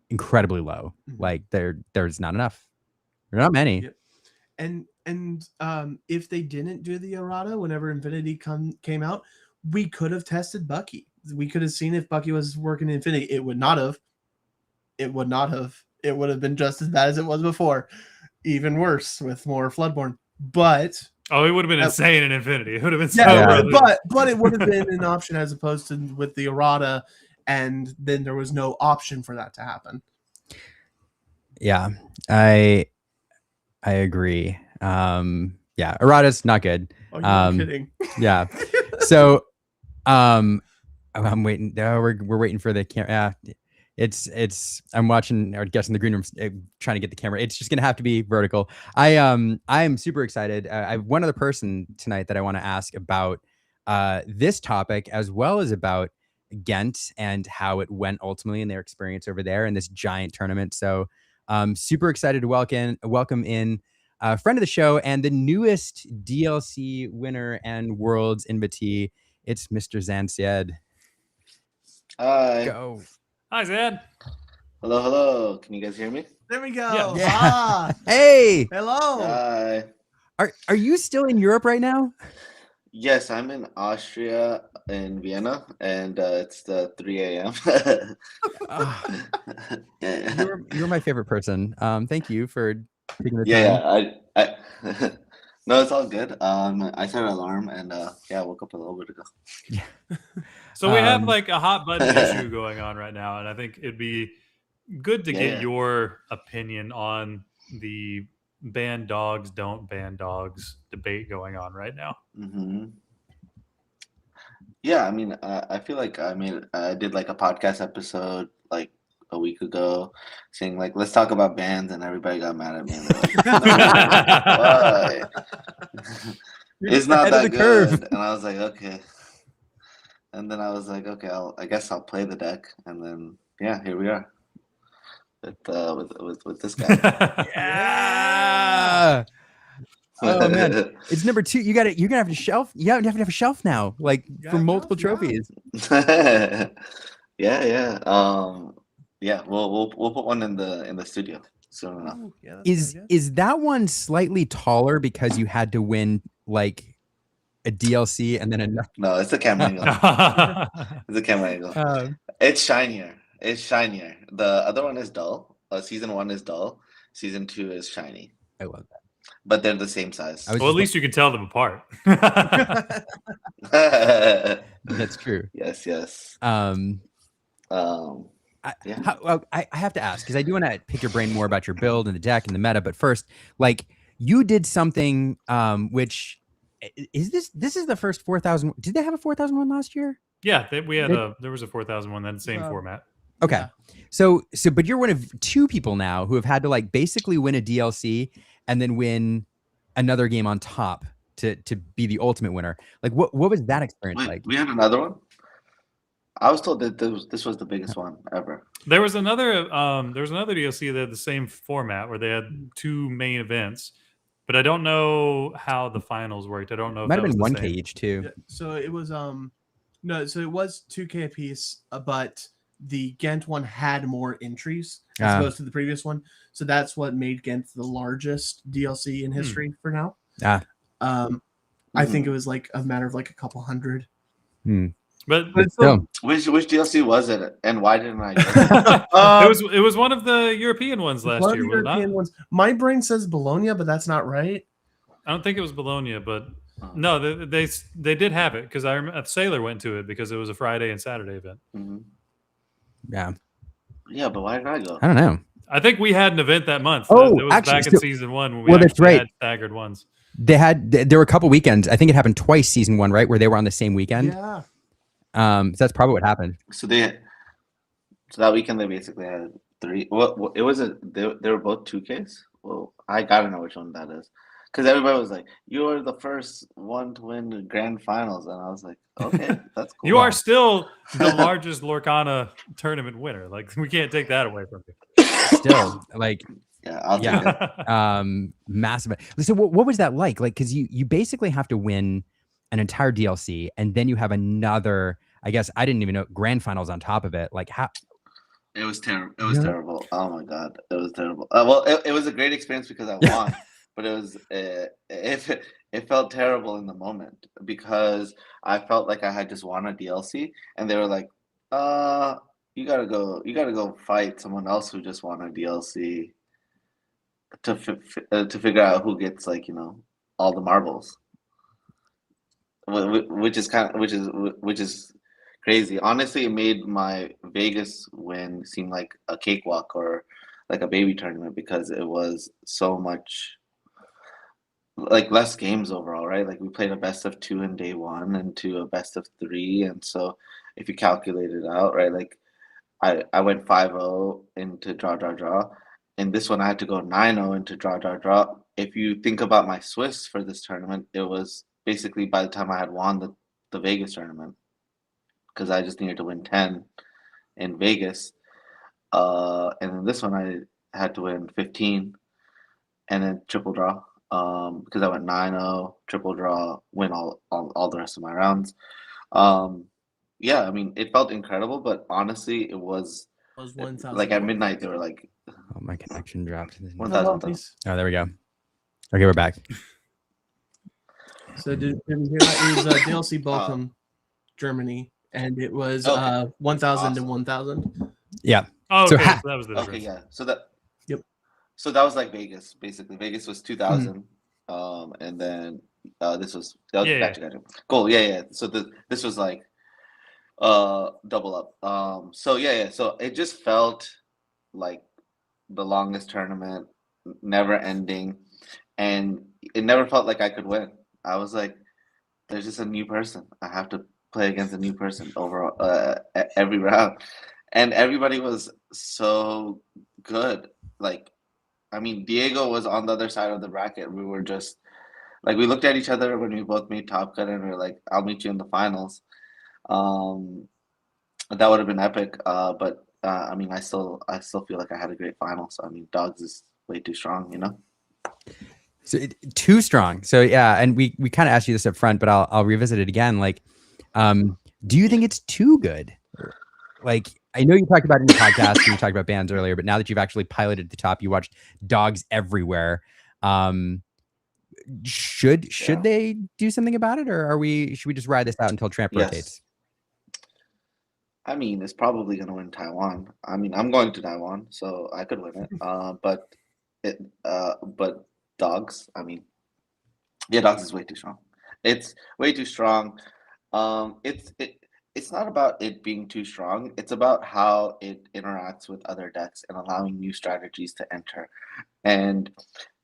incredibly low. Like there's not enough. There are not many. Yep. And if they didn't do the errata whenever Infinity came out, we could have tested Bucky. We could have seen if Bucky was working in Infinity. It would not have. It would have been just as bad as it was before, even worse with more Floodborne. But it would have been insane in Infinity. It would have been but it would have been an option as opposed to with the errata, and then there was no option for that to happen. Yeah, I agree. Errata's not good. Oh, you're kidding. Yeah. So I'm waiting. We're waiting for the camera. I'm watching or guessing the green room, trying to get the camera. It's just gonna have to be vertical. I'm super excited. I have one other person tonight that I want to ask about this topic as well as about Ghent and how it went ultimately in their experience over there in this giant tournament. So super excited to welcome in a friend of the show and the newest DLC winner and Worlds invitee. It's Mr. Zansied. Hi. Go. Hi, Zed. Hello, hello. Can you guys hear me? There we go. Yeah. Yeah. Ah, Hey, hello. Hi. are you still in Europe right now? Yes, I'm in Austria in Vienna, and it's 3 a.m. Ah, Yeah, you're my favorite person. Thank you for taking the time. yeah. I no, it's all good. I set an alarm, and yeah, I woke up a little bit ago. So we have Um, like a hot button issue going on right now, and I think it'd be good to get Yeah. your opinion on the ban dogs, don't ban dogs debate going on right now. hmm Yeah, I mean, I feel like I did like a podcast episode like a week ago, saying like let's talk about bands, and everybody got mad at me. And they're like, no, why? You're It's just not ahead of that the curve. good. And I was like, okay. And then I was like, okay, I guess I'll play the deck. And then yeah, here we are with this guy. Yeah. Oh man, it's number 2. You got it. You're gonna have to shelf. Yeah, you have to have a shelf now, like You for got a multiple shelf, yeah. Yeah, trophies. yeah. Yeah, we'll put one in the studio soon enough. Ooh, yeah, that's a good Is idea. is that one slightly taller because you had to win like a DLC and then another? No, it's a camera angle. It's a camera angle. It's shinier. It's shinier. The other one is dull. Season 1 is dull. Season 2 is shiny. I love that. But they're the same size. I was Well, at just least you can tell them apart. that's true. Yes, yes. Um, Yeah. I have to ask because I do want to pick your brain more about your build and the deck and the meta. But first, like you did something, which is this is the first 4,000. Did they have a 4,001 last year? Yeah, we had They- there was a 4001 that same format. Okay. Yeah. So, but you're one of 2 people now who have had to like basically win a DLC and then win another game on top to be the ultimate winner. Like, what was that experience Wait, like? we had another one? I was told that this was the biggest one ever. There was another DLC that had the same format where they had 2 main events, but I don't know how the finals worked. I don't know if Might that have was been the 1K same. each too. Yeah, so it was no, so it was 2K a piece, but the Ghent one had more entries as Ah. opposed to the previous one. So that's what made Ghent the largest DLC in history for now. Ah. I think it was like a matter of like a couple hundred. But But it's Still, Which DLC was it, and why didn't I get it? it was one of the European ones last one of year, the was it not? European ones. My brain says Bologna, but that's not right. I don't think it was Bologna, but no, they did have it because I remember Sailor went to it because it was a Friday and Saturday event. Mhm. yeah. Yeah, but why didn't I go? I don't know. I think we had an event that month. Oh, it was actually, back in so- season 1 when we well, that's actually right. had staggered ones. There were a couple weekends. I think it happened twice season 1, right, where they were on the same weekend. Yeah. So that's probably what happened. So that weekend they basically had 3. What it was they were both 2Ks. Well, I gotta know which one that is, because everybody was like, "You are the first one to win the grand finals," and I was like, "Okay, that's cool." You are still the largest Lorcana tournament winner. Like we can't take that away from you. Still, like, Yeah, I'll take yeah. it. Massive. So what was that like? Like, because you basically have to win an entire DLC and then you have another. I guess I didn't even know grand finals on top of it. Like how? It was terrible. It was Yeah. terrible. Oh my god, it was terrible. Well, it was a great experience because I won, but it was it felt terrible in the moment because I felt like I had just won a DLC, and they were like, you gotta go fight someone else who just won a DLC to figure out who gets like all the marbles, which is crazy. Honestly, it made my Vegas win seem like a cakewalk or like a baby tournament because it was so much like less games overall, right? Like we played a best of 2 in day 1 and to a best of 3, and so if you calculate it out, right, like I went 5-0 into draw, and this one I had to go 9-0 into draw. If you think about my Swiss for this tournament, it was basically by the time I had won the Vegas tournament, because I just needed to win 10 in Vegas. And then this one I had to win 15 and then triple draw. Because I went 9-0, triple draw, win all the rest of my rounds. Yeah, I mean, it felt incredible, but honestly, it was was 1,000. Like at midnight, they were like Oh, my connection dropped. 1,000. Oh, please. Oh, there we go. Okay, we're back. So did you hear that? It was DLC Balkan, Germany, and it was Okay. 1,000 Awesome. and 1,000. Yeah. Oh, So okay, ha- so that was the Okay, difference. yeah. So that. Yep. So that was like Vegas, basically. Vegas was 2,000, and then this was Yeah, back to back. Cool. Yeah. So this was like double up. So yeah. So it just felt like the longest tournament, never ending, and it never felt like I could win. I was like, there's just a new person. I have to play against a new person over every round, and everybody was so good. Like, I mean, Diego was on the other side of the bracket. We were just like, we looked at each other when we both made Top Cut, and we were like, "I'll meet you in the finals." Um, that would have been epic. But I mean, I still feel like I had a great final. So I mean, Dogs is way too strong, you know. So too strong. So yeah, and we kind of asked you this up front, but I'll revisit it again. Like, do you think it's too good? Like, I know you talked about it in the podcast and you talked about bands earlier, but now that you've actually piloted the top, you watched Dogs everywhere. Should they do something about it, or should we just ride this out until Tramp Yes. rotates? I mean, it's probably gonna win Taiwan. I mean, I'm going to Taiwan, so I could win it. But Dogs. I mean, yeah, Dogs is way too strong. It's way too strong. It's not about it being too strong. It's about how it interacts with other decks and allowing new strategies to enter. And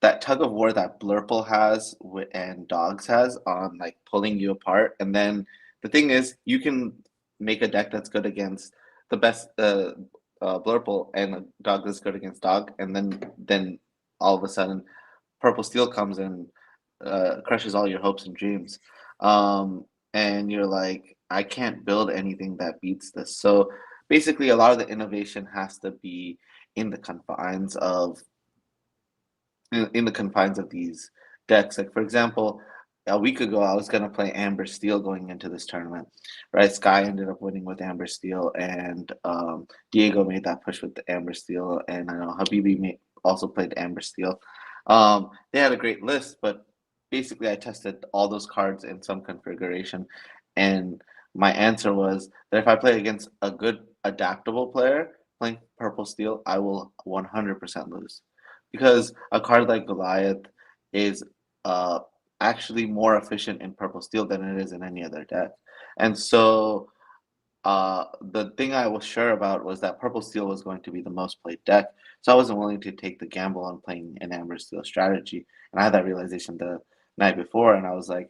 that tug of war that Blurple has and Dogs has on like pulling you apart. And then the thing is, you can make a deck that's good against the best Blurple and a dog that's good against Dog, and then all of a sudden, Purple Steel comes and crushes all your hopes and dreams. And you're like, I can't build anything that beats this. So basically, a lot of the innovation has to be in the confines of in the confines of these decks. Like for example, a week ago I was gonna play Amber Steel going into this tournament, right? Sky ended up winning with Amber Steel, and Diego made that push with the Amber Steel, and I know Habibi also played Amber Steel. They had a great list, but basically I tested all those cards in some configuration, and my answer was that if I play against a good adaptable player playing Purple Steel, I will 100% lose because a card like Goliath is uh, actually more efficient in Purple Steel than it is in any other deck. And so the thing I was sure about was that Purple Steel was going to be the most played deck. So I wasn't willing to take the gamble on playing an Amber Steel strategy. And I had that realization the night before, and I was like,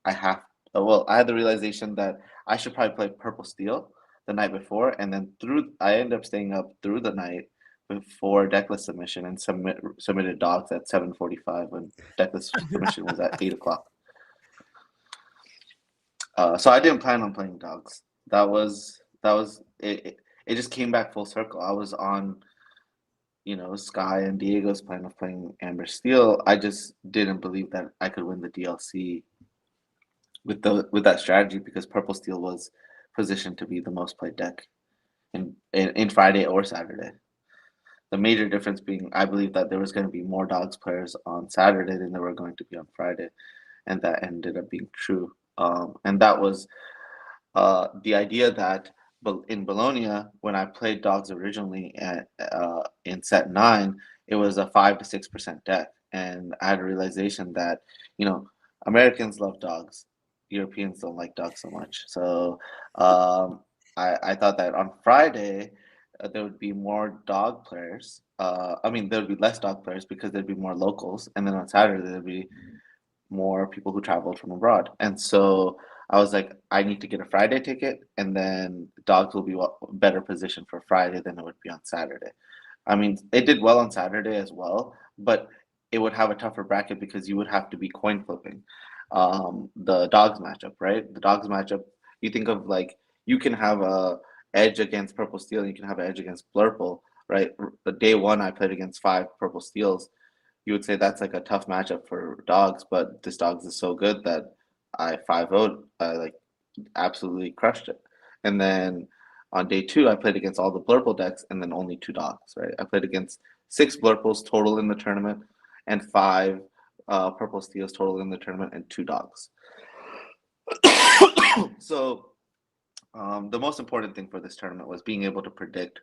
I had the realization that I should probably play Purple Steel the night before, and then I ended up staying up through the night before decklist submission and submitted Dogs at 7:45 when decklist submission was at 8 o'clock. So I didn't plan on playing Dogs. That was it. It just came back full circle. I was on, Sky and Diego's plan of playing Amber Steel. I just didn't believe that I could win the DLC with that strategy because Purple Steel was positioned to be the most played deck in Friday or Saturday. The major difference being, I believe that there was going to be more Dogs players on Saturday than there were going to be on Friday, and that ended up being true. And that was the idea that in Bologna, when I played Dogs originally in set 9, it was a 5 to 6% deck, and I had a realization that Americans love Dogs, Europeans don't like Dogs so much. So I thought that on Friday there would be more Dog players. I mean, there would be less Dog players because there'd be more locals, and then on Saturday there'd be more people who traveled from abroad. And so I was like, I need to get a Friday ticket, and then Dogs will be better positioned for Friday than it would be on Saturday. I mean, it did well on Saturday as well, but it would have a tougher bracket because you would have to be coin flipping the Dogs matchup, right? The Dogs matchup, you think of like you can have a edge against Purple Steel, and you can have an edge against Blurple, right? The day one I played against 5 Purple Steels. You would say that's like a tough matchup for Dogs, but this Dogs is so good that I 5-0'd, I like absolutely crushed it. And then On day 2, I played against all the Blurple decks and then only 2 dogs, right? I played against 6 Blurples total in the tournament and 5 Purple Steels total in the tournament and 2 dogs. So the most important thing for this tournament was being able to predict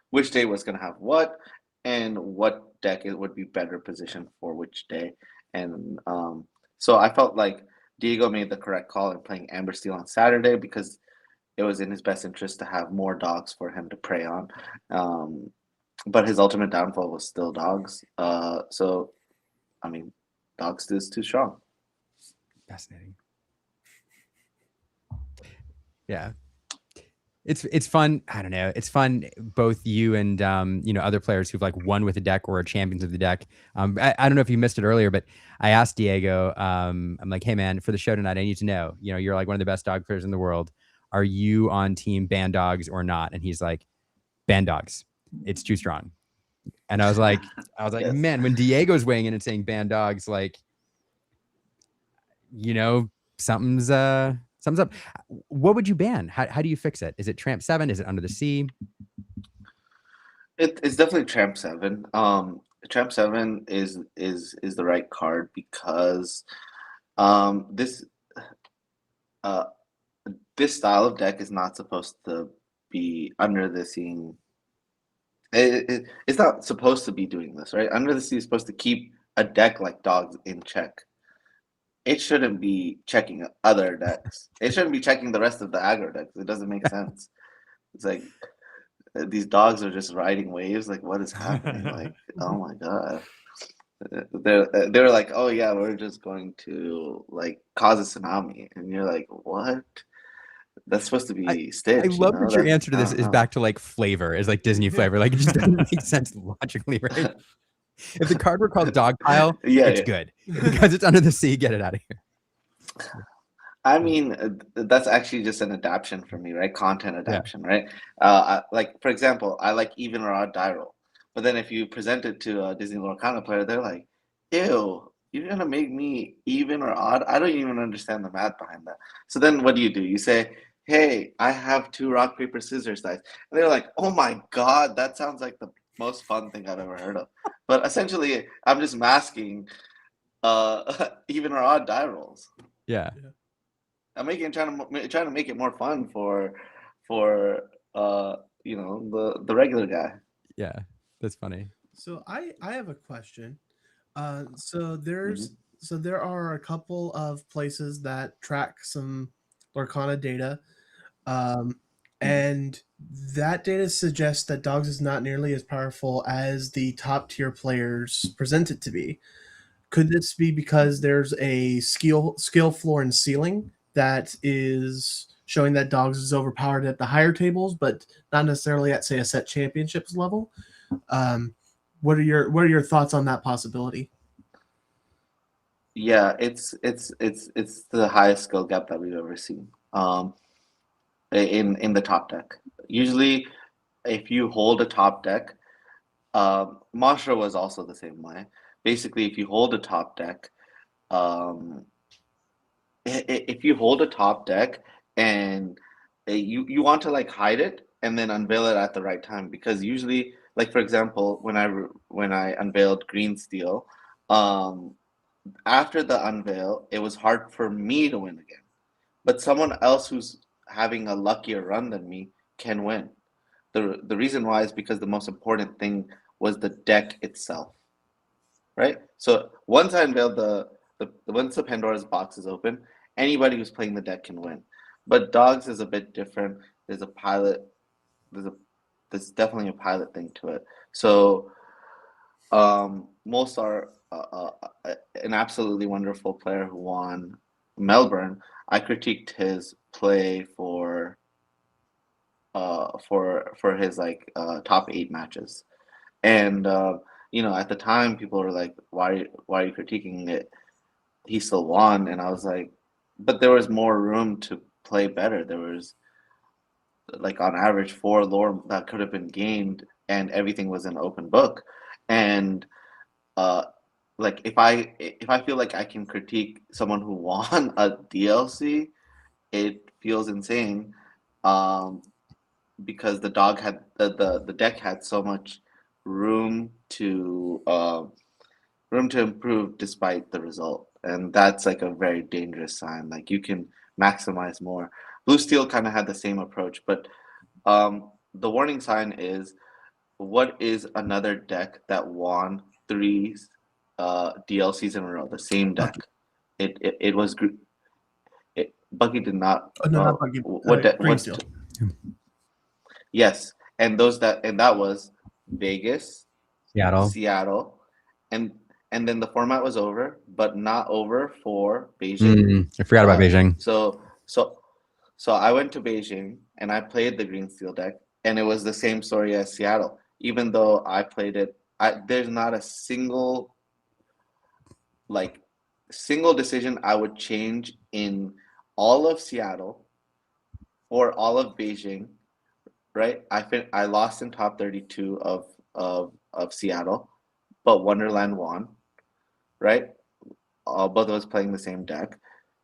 which day was going to have what and what deck it would be better positioned for which day. And so I felt like Diego made the correct call in playing Amber Steel on Saturday because it was in his best interest to have more dogs for him to prey on. But his ultimate downfall was still dogs. So, I mean, dogs is too strong. Fascinating. Yeah. It's fun. I don't know. It's fun. Both you and other players who've like won with the deck or are champions of the deck. I don't know if you missed it earlier, but I asked Diego. I'm like, hey man, for the show tonight, I need to know. You're like one of the best dog players in the world. Are you on team ban dogs or not? And he's like, ban dogs. It's too strong. And I was like, Yes. man, when Diego's weighing in and saying ban dogs, like, something's up. What would you ban? How do you fix it? Is it Tramp 7? Is it Under the Sea? It's definitely Tramp 7. Tramp 7 is the right card because this style of deck is not supposed to be Under the Sea. It's not supposed to be doing this, right? Under the Sea is supposed to keep a deck like dogs in check. It shouldn't be checking other decks. It shouldn't be checking the rest of the aggro decks. It doesn't make sense. It's like these dogs are just riding waves. Like, what is happening? Like, oh my god. They're like, oh yeah, we're just going to like cause a tsunami, and you're like, what? That's supposed to be Stitch. I love that your answer to this I is don't know. back to like flavor, is like Disney flavor. Like it just doesn't make sense logically, right? If the card were called Dog Pile, Yeah, it's yeah. good. Because it's Under the Sea, get it out of here. I mean, that's actually just an adaptation for me, right? Content adaptation, right? Like, for example, I like even or odd die roll. But then if you present it to a Disney Lorcana player, they're like, ew, you're going to make me even or odd? I don't even understand the math behind that. So then what do? You say, hey, I have 2 rock, paper, scissors dice. And they're like, oh my God, that sounds like the most fun thing I've ever heard of. But essentially, I'm just masking even or odd die rolls. Yeah. I'm trying to make it more fun for the regular guy. Yeah. That's funny. So I have a question. So there are a couple of places that track some Lorcana data, and that data suggests that dogs is not nearly as powerful as the top tier players present it to be. Could this be because there's a skill floor and ceiling that is showing that dogs is overpowered at the higher tables, but not necessarily at, say, a set championships level? What are your thoughts on that possibility? Yeah, it's the highest skill gap that we've ever seen. In the top deck. Usually, if you hold a top deck, Mantra was also the same way. Basically, if you hold a top deck, if you hold a top deck and you want to like hide it and then unveil it at the right time, because usually, like for example, when I unveiled Green Steel, after the unveil, it was hard for me to win again, but someone else who's having a luckier run than me can win. The reason why is because the most important thing was the deck itself, right? So once I unveiled once the Pandora's box is open, anybody who's playing the deck can win. But dogs is a bit different. There's a pilot. There's definitely a pilot thing to it. So most are an absolutely wonderful player who won Melbourne. I critiqued his play for his like top 8 matches, and at the time people were like, why are you critiquing it? He still won, and I was like, but there was more room to play better. There was like on average 4 lore that could have been gained, and everything was an open book. And like if I feel like I can critique someone who won a DLC, it feels insane. because the dog had the deck had so much room to improve despite the result, and that's like a very dangerous sign. Like you can maximize more. Blue Steel kind of had the same approach, but the warning sign is, what is another deck that won three DLCs in a row? The same deck. It was Buggy did not. Oh, no, not Buggy. Green Steel. Yes, and that was Vegas, Seattle, and then the format was over, but not over for Beijing. I forgot about Beijing. So I went to Beijing and I played the Green Steel deck, and it was the same story as Seattle. Even though I played it, there's not a single decision I would change in all of Seattle or all of Beijing. Right, I lost in top 32 of Seattle, but Wonderland won. Right, both of us playing the same deck,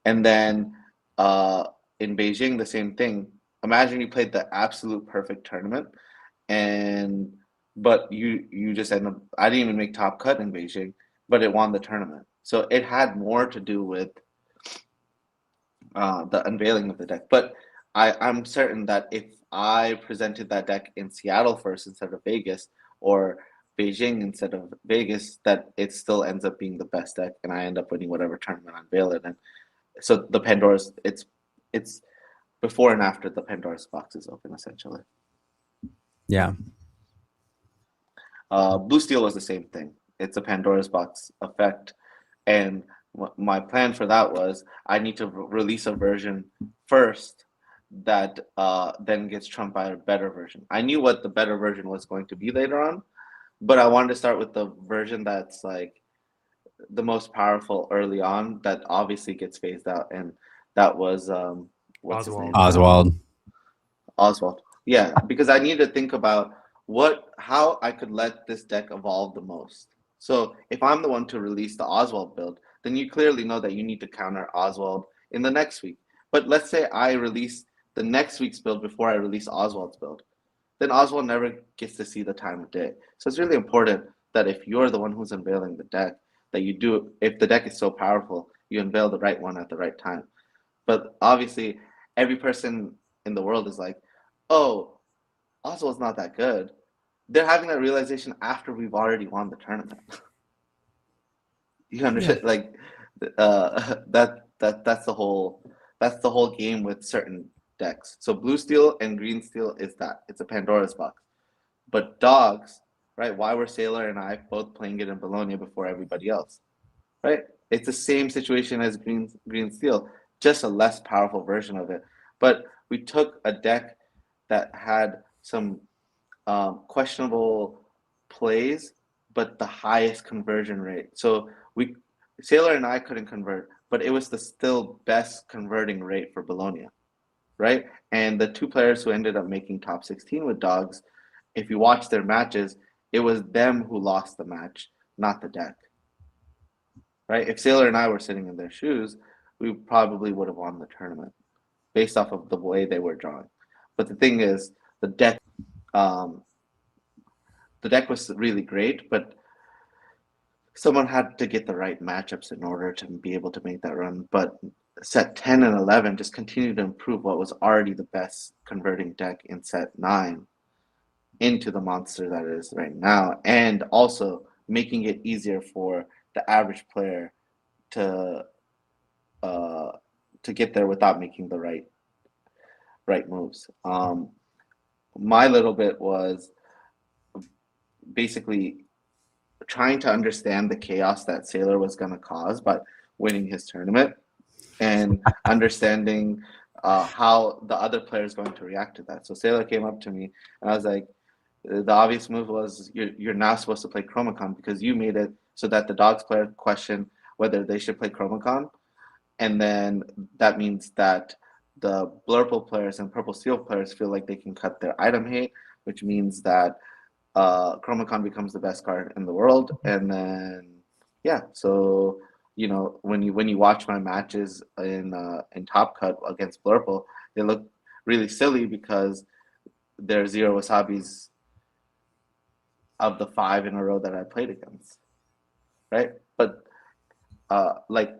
and then in Beijing the same thing. Imagine you played the absolute perfect tournament, but you just end up. I didn't even make top cut in Beijing, but it won the tournament. So it had more to do with the unveiling of the deck. But I'm certain that if I presented that deck in Seattle first instead of Vegas, or Beijing instead of Vegas, that it still ends up being the best deck, and I end up winning whatever tournament I unveil it. And so the Pandora's, it's before and after the Pandora's box is open, essentially. Yeah. Blue Steel was the same thing. It's a Pandora's box effect, and my plan for that was I need to release a version first that then gets trumped by a better version. I knew what the better version was going to be later on, but I wanted to start with the version that's like the most powerful early on, that obviously gets phased out, and that was what's his name? Oswald. Yeah, because I needed to think about how I could let this deck evolve the most. So if I'm the one to release the Oswald build, then you clearly know that you need to counter Oswald in the next week. But let's say I release the next week's build before I release Oswald's build, then Oswald never gets to see the time of day. So it's really important that if you're the one who's unveiling the deck, that you do, if the deck is so powerful, you unveil the right one at the right time. But obviously, every person in the world is like, oh, Oswald's not that good. They're having that realization after we've already won the tournament. You understand? Yeah. Like that's the whole game with certain decks. So Blue Steel and Green Steel is that. It's a Pandora's box. But dogs, right? Why were Sailor and I both playing it in Bologna before everybody else? Right? It's the same situation as Green Steel, just a less powerful version of it. But we took a deck that had some questionable plays, but the highest conversion rate. So Sailor and I couldn't convert, but it was the still best converting rate for Bologna, right? And the two players who ended up making top 16 with dogs, if you watch their matches, it was them who lost the match, not the deck, right? If Sailor and I were sitting in their shoes, we probably would have won the tournament based off of the way they were drawing. But the thing is, the deck was really great, but someone had to get the right matchups in order to be able to make that run. But set 10 and 11 just continued to improve what was already the best converting deck in set 9 into the monster that it is right now, and also making it easier for the average player to get there without making the right moves. My little bit was basically trying to understand the chaos that Sailor was going to cause by winning his tournament, and understanding how the other player is going to react to that. So Sailor came up to me, and I was like, the obvious move was you're now supposed to play Chromacon because you made it so that the dogs player question whether they should play Chromacon, and then that means that the Blurple players and Purple Steel players feel like they can cut their item hate, which means that Chromacon becomes the best card in the world. And then so when you watch my matches in Top Cut against Blurple, they look really silly because there are 0 wasabis of the 5 in a row that I played against, right? But like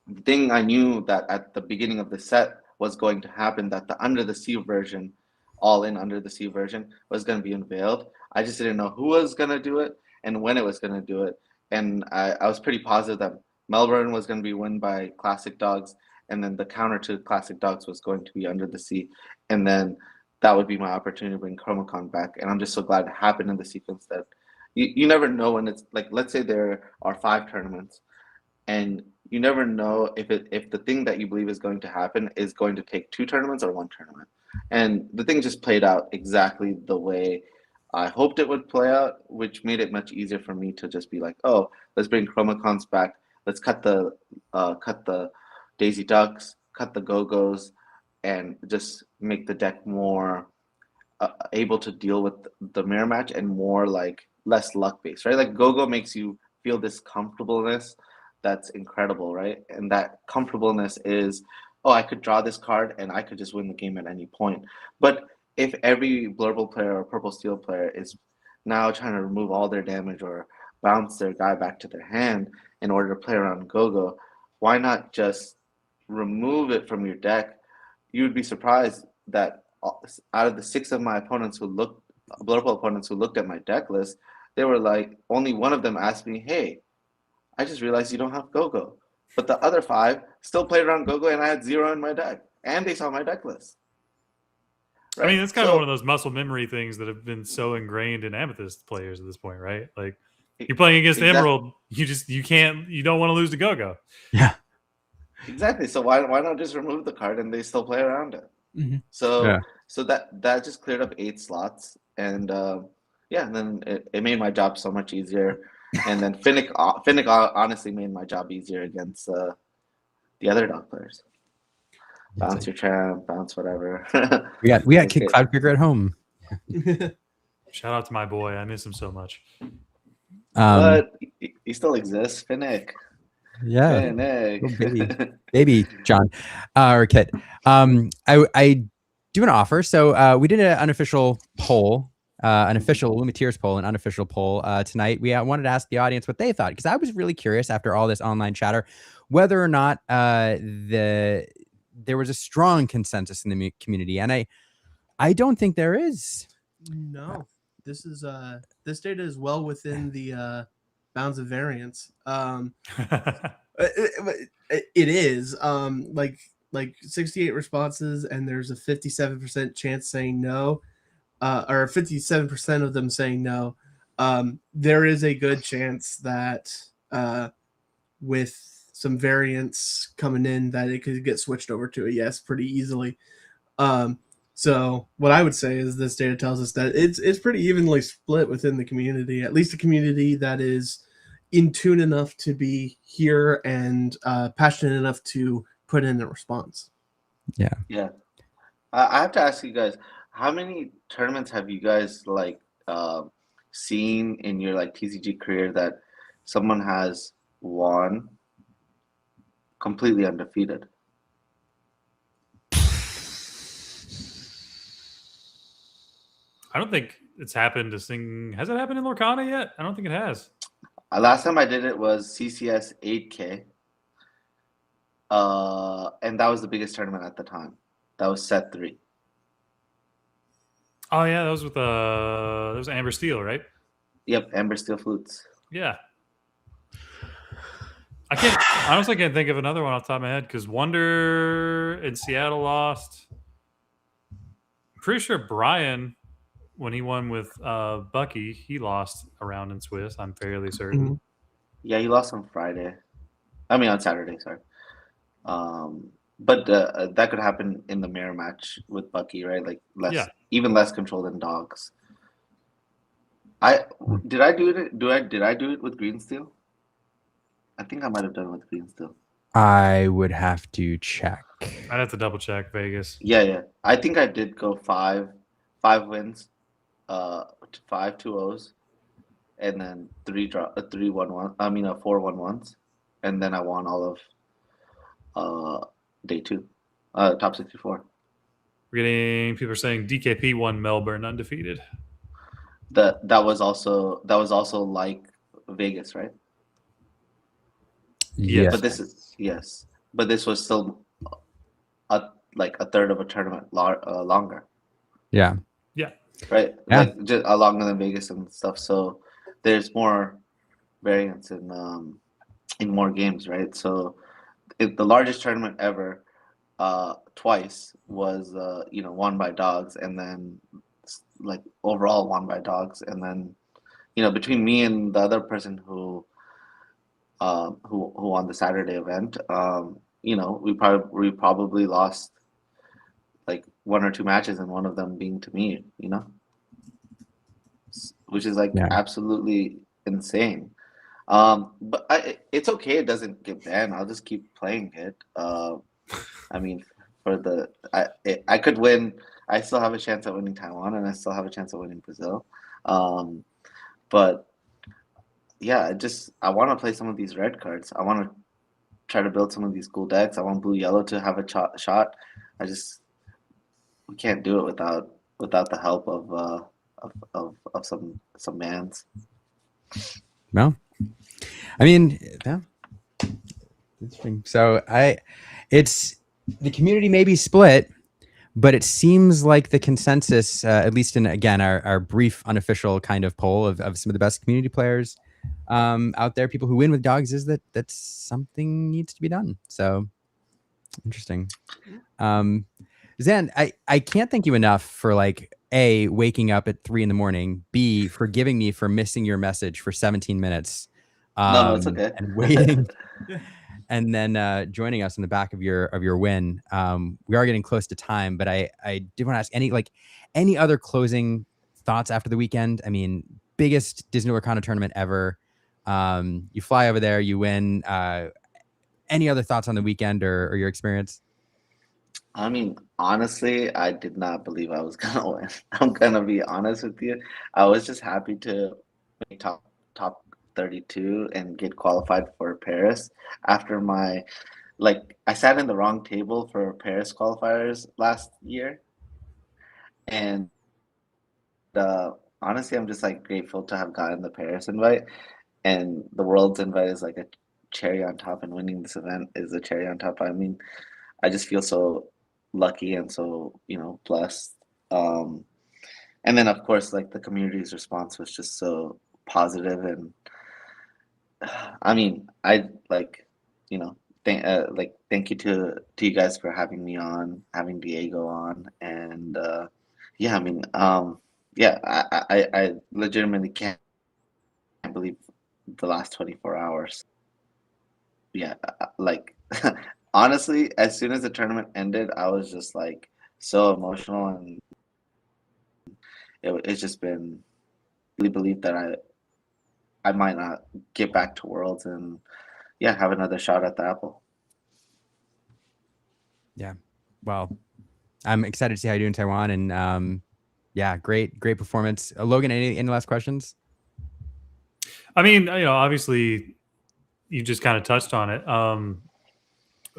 the thing I knew that at the beginning of the set was going to happen, that the Under the Sea version, all in Under the Sea version, was going to be unveiled. I just didn't know who was going to do it and when it was going to do it. And I was pretty positive that Melbourne was going to be won by Classic Dogs, and then the counter to Classic Dogs was going to be Under the Sea. And then that would be my opportunity to bring ChromaCon back. And I'm just so glad it happened in the sequence that you never know when it's like, let's say there are 5 tournaments, and you never know if the thing that you believe is going to happen is going to take 2 tournaments or 1 tournament. And the thing just played out exactly the way I hoped it would play out, which made it much easier for me to just be like, oh, let's bring ChromaCons back. Let's cut the Daisy Ducks, cut the Go-Go's, and just make the deck more able to deal with the mirror match and more like less luck based, right? Like Go-Go makes you feel this comfortableness that's incredible, right? And that comfortableness is, oh, I could draw this card and I could just win the game at any point. But if every Blurble player or Purple Steel player is now trying to remove all their damage or bounce their guy back to their hand in order to play around Go-Go, why not just remove it from your deck? You would be surprised that out of the 6 of my opponents who looked, Blurple opponents who looked at my deck list, they were like, only one of them asked me, hey, I just realized you don't have Go-Go. But the other 5 still played around Go-Go, and I had 0 in my deck. And they saw my deck list. Right? I mean, it's kind of one of those muscle memory things that have been so ingrained in Amethyst players at this point, right? Like, you're playing against Emerald, you don't want to lose to Go-Go. Yeah. Exactly. So why not just remove the card and they still play around it? Mm-hmm. So that just cleared up 8 slots. And and then it made my job so much easier. And then Finnick honestly made my job easier against the other dog players. Bounce your tramp, bounce whatever. we got Kid Cloudkicker at home. Shout out to my boy. I miss him so much. But he still exists, Finnick. Yeah. Finnick. Baby John or Kit. I do an offer. So we did an unofficial poll. An official Lumineers poll, an unofficial poll tonight. We wanted to ask the audience what they thought, because I was really curious after all this online chatter whether or not there was a strong consensus in the community, and I don't think there is. No, this this data is well within the bounds of variance. It is like 68 responses, and there's a 57% chance saying no. Or 57% of them saying no. There is a good chance that with some variance coming in, that it could get switched over to a yes pretty easily. So what I would say is this data tells us that it's pretty evenly split within the community, at least a community that is in tune enough to be here and passionate enough to put in a response. Yeah. I have to ask you guys, how many tournaments have you guys seen in your TCG career that someone has won completely undefeated? I don't think it's happened to sing. Has it happened in Lorcana yet? I don't think it has. Last time I did it was CCS 8K. And that was the biggest tournament at the time. That was set 3. Oh yeah, that was with that was Amber Steel, right? Yep, Amber Steel Flutes. Yeah. I honestly can't think of another one off the top of my head, because Wonder in Seattle lost. I'm pretty sure Brian, when he won with Bucky, he lost a round in Swiss. I'm fairly certain. Mm-hmm. Yeah, he lost on Friday. I mean on Saturday, sorry. But that could happen in the mirror match with Bucky, right? Like even less control than dogs. Did I do it with Green Steel? I think I might have done it with Green Steel. I would have to check. I'd have to double check Vegas. Yeah. I think I did go 5 wins, 5 2-0s, and then 3 1-1. I mean 4 1-1s, and then I won all of day 2, top 64. We're getting people are saying DKP won Melbourne undefeated. That was also like Vegas, right? Yes. But this is yes, but this was still like a third of a tournament longer, Yeah. Yeah. right? Yeah. Like just longer than Vegas and stuff. So there's more variance in more games, right? So the largest tournament ever, twice was won by dogs, and then like overall won by dogs, and then between me and the other person who won the Saturday event, we probably lost like one or two matches, and one of them being to me, which is like Yeah. absolutely insane. But it's okay. It doesn't get banned. I'll just keep playing it. I mean, I could win. I still have a chance at winning Taiwan, and I still have a chance at winning Brazil. But yeah, I want to play some of these red cards. I want to try to build some of these cool decks. I want blue yellow to have a shot. We can't do it without the help of some mans. Well, I mean, yeah. Interesting. So it's the community may be split, but it seems like the consensus, at least in again our brief unofficial kind of poll of some of the best community players out there, people who win with dogs, is that something needs to be done. So interesting. Zan, I can't thank you enough for like A, waking up at 3 a.m, B, forgiving me for missing your message for 17 minutes. No, it's okay. And waiting. And then joining us in the back of your win. We are getting close to time, but I did want to ask any other closing thoughts after the weekend. I mean, biggest Disney Lorcana tournament ever. You fly over there, you win. Any other thoughts on the weekend or your experience? I mean, honestly, I did not believe I was gonna win. I'm gonna be honest with you. I was just happy to make top 32 and get qualified for Paris after I sat in the wrong table for Paris qualifiers last year, and honestly, I'm just like grateful to have gotten the Paris invite, and the World's invite is like a cherry on top, and winning this event is a cherry on top. I mean, I just feel so lucky and so blessed. And then of course, like the community's response was just so positive, and I mean, I like thank you to you guys for having me on, having Diego on, and yeah, I mean, yeah, I legitimately can't believe the last 24 hours. Yeah, like honestly, as soon as the tournament ended, I was just like so emotional, and it's just been really believed that I might not get back to Worlds and yeah, have another shot at the apple. Yeah. Well, I'm excited to see how you do in Taiwan, and yeah, great performance. Logan, any last questions? I mean, obviously, you just kind of touched on it.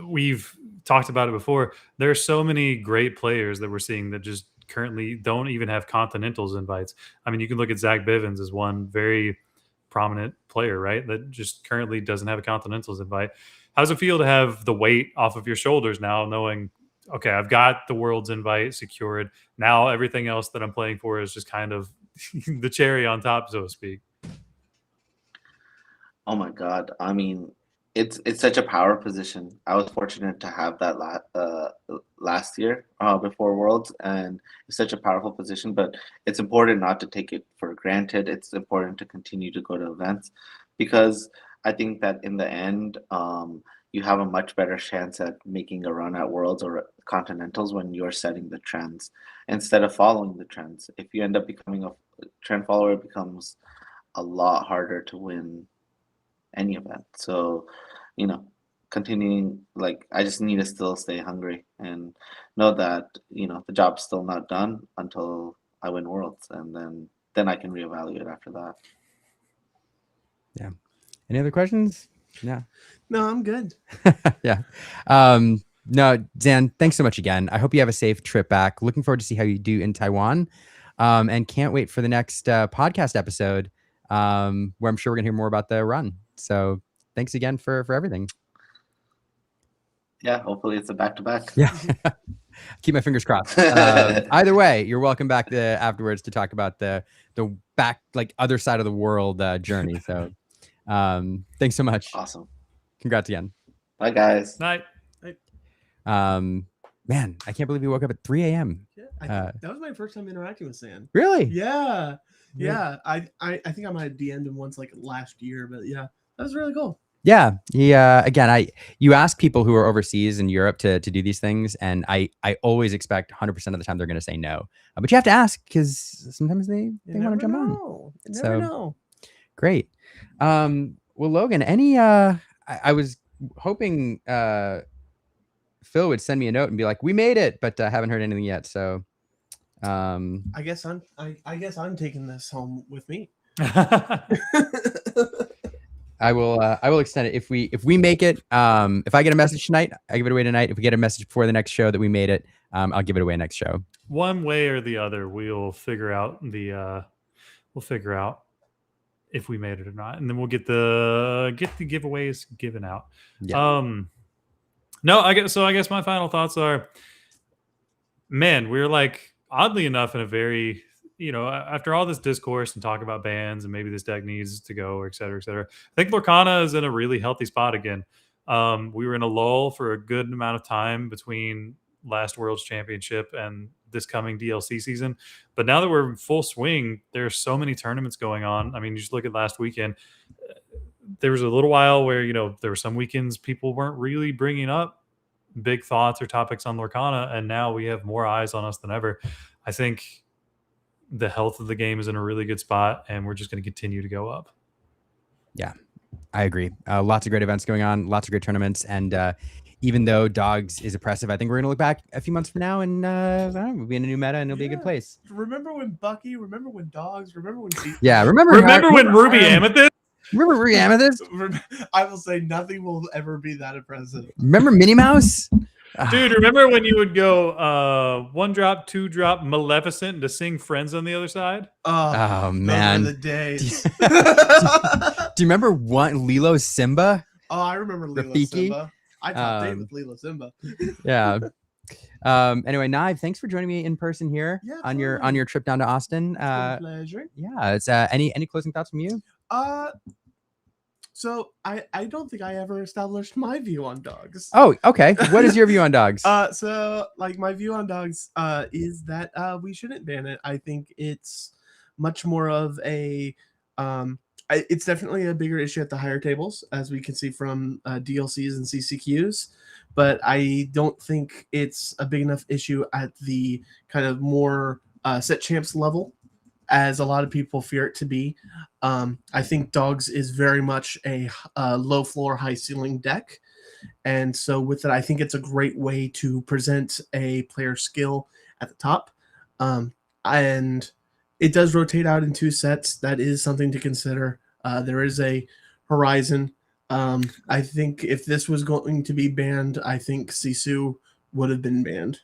We've talked about it before. There are so many great players that we're seeing that just currently don't even have Continentals invites. I mean, you can look at Zach Bivens as one very prominent player, right? That just currently doesn't have a Continentals invite. How does it feel to have the weight off of your shoulders now, knowing, okay, I've got the World's invite secured. Now everything else that I'm playing for is just kind of the cherry on top, so to speak. Oh my God. I mean, it's such a power position. I was fortunate to have that last year before Worlds, and it's such a powerful position. But it's important not to take it for granted. It's important to continue to go to events, because I think that in the end, you have a much better chance at making a run at Worlds or Continentals when you're setting the trends instead of following the trends. If you end up becoming a trend follower, it becomes a lot harder to win any event. So, continuing, like, I just need to still stay hungry and know that, the job's still not done until I win Worlds, and then I can reevaluate after that. Yeah. Any other questions? Yeah. No, I'm good. Yeah. No, Dan, thanks so much again. I hope you have a safe trip back. Looking forward to see how you do in Taiwan. And can't wait for the next podcast episode where I'm sure we're going to hear more about the run. So thanks again for everything. Yeah, hopefully it's a back-to-back. Yeah. Keep my fingers crossed. Either way, you're welcome back afterwards to talk about the back, like other side of the world journey. So thanks so much. Awesome. Congrats again. Bye, guys. Night. Man, I can't believe you woke up at 3 a.m. Yeah, that was my first time interacting with Sam. Really? Yeah. I think I might have DM'd him once like last year, but yeah, that was really cool. Yeah. Again, you ask people who are overseas in Europe to do these things, and I always expect 100% of the time they're going to say no. But you have to ask because sometimes they want to jump on. You never know. Great. Well, Logan, any I was hoping Phil would send me a note and be like, "We made it," but I haven't heard anything yet. So I guess I'm taking this home with me. I will extend it if we make it. If I get a message tonight, I give it away tonight. If we get a message before the next show that we made it, I'll give it away next show. One way or the other, we'll figure out if we made it or not, and then we'll get the giveaways given out. Yeah. No, I guess my final thoughts are, man, we're like oddly enough in a very, after all this discourse and talk about bans and maybe this deck needs to go, or et cetera, I think Lorcana is in a really healthy spot again. We were in a lull for a good amount of time between last World's Championship and this coming DLC season. But now that we're in full swing, there's so many tournaments going on. I mean, you just look at last weekend. There was a little while where, there were some weekends people weren't really bringing up big thoughts or topics on Lorcana, and now we have more eyes on us than ever. I think the health of the game is in a really good spot, and we're just going to continue to go up. Yeah, I agree. Lots of great events going on, lots of great tournaments, and even though Dogs is oppressive, I think we're going to look back a few months from now and we'll be in a new meta and it'll be a good place. Remember when Bucky? Remember when Dogs? Remember when? Yeah, remember when Ruby Amethyst? Remember Ruby Amethyst? I will say nothing will ever be that impressive. Remember Minnie Mouse? Dude, remember when you would go 1 drop, 2 drop Maleficent to sing Friends on the other side? Oh man, those were the days. Do you remember Lilo Simba? Oh, I remember Lilo Rafiki? Simba. I top 8 with Lilo Simba. Yeah. Anyway, Nive, thanks for joining me in person here on your trip down to Austin. It's been a pleasure. Yeah, it's any closing thoughts from you? So I don't think I ever established my view on Dogs. Oh, okay. What is your view on Dogs? So like my view on Dogs is that we shouldn't ban it. I think it's much more of a it's definitely a bigger issue at the higher tables, as we can see from DLCs and CCQs, but I don't think it's a big enough issue at the kind of more set champs level, as a lot of people fear it to be. I think Dogs is very much a low floor, high ceiling deck. And so with it, I think it's a great way to present a player skill at the top. And it does rotate out in 2 sets. That is something to consider. There is a Horizon. I think if this was going to be banned, I think Sisu would have been banned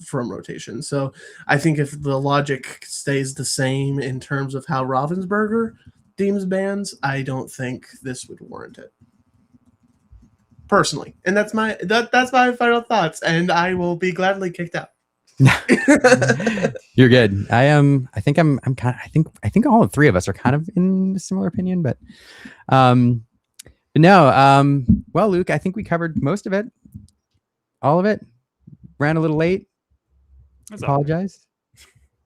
from rotation. So I think if the logic stays the same in terms of how Ravensburger deems bans, I don't think this would warrant it. Personally. And that's my final thoughts, and I will be gladly kicked out. You're good. I think all 3 of us are kind of in a similar opinion, but no. Well, Luke, I think we covered most of it. All of it. Ran a little late. That's Apologize.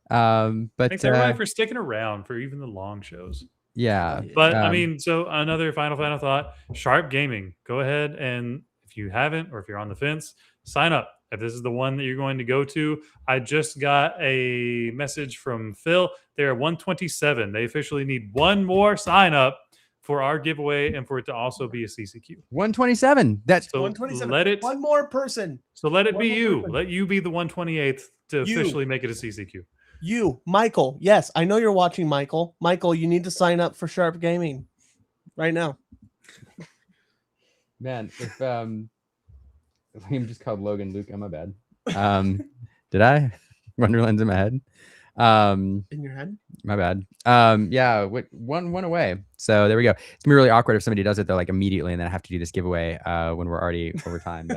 But thanks everybody for sticking around for even the long shows. Yeah. But I mean, so another final thought, Sharp Gaming, go ahead, and if you haven't, or if you're on the fence, sign up. If this is the one that you're going to go to, I just got a message from Phil. They're 127. They officially need 1 more sign up for our giveaway and for it to also be a CCQ. 127. That's so 127. Let it 1 more person. So let it One be more you. person. Let you be the 128th to officially make it a CCQ. You, Michael. Yes, I know you're watching, Michael. Michael, you need to sign up for Sharp Gaming right now. Man, if Liam just called Logan Luke. Oh, my bad. Did I? Wonderland's in my head. In your head? My bad. Yeah, one away. So there we go. It's gonna be really awkward if somebody does it though, like immediately, and then I have to do this giveaway when we're already over time.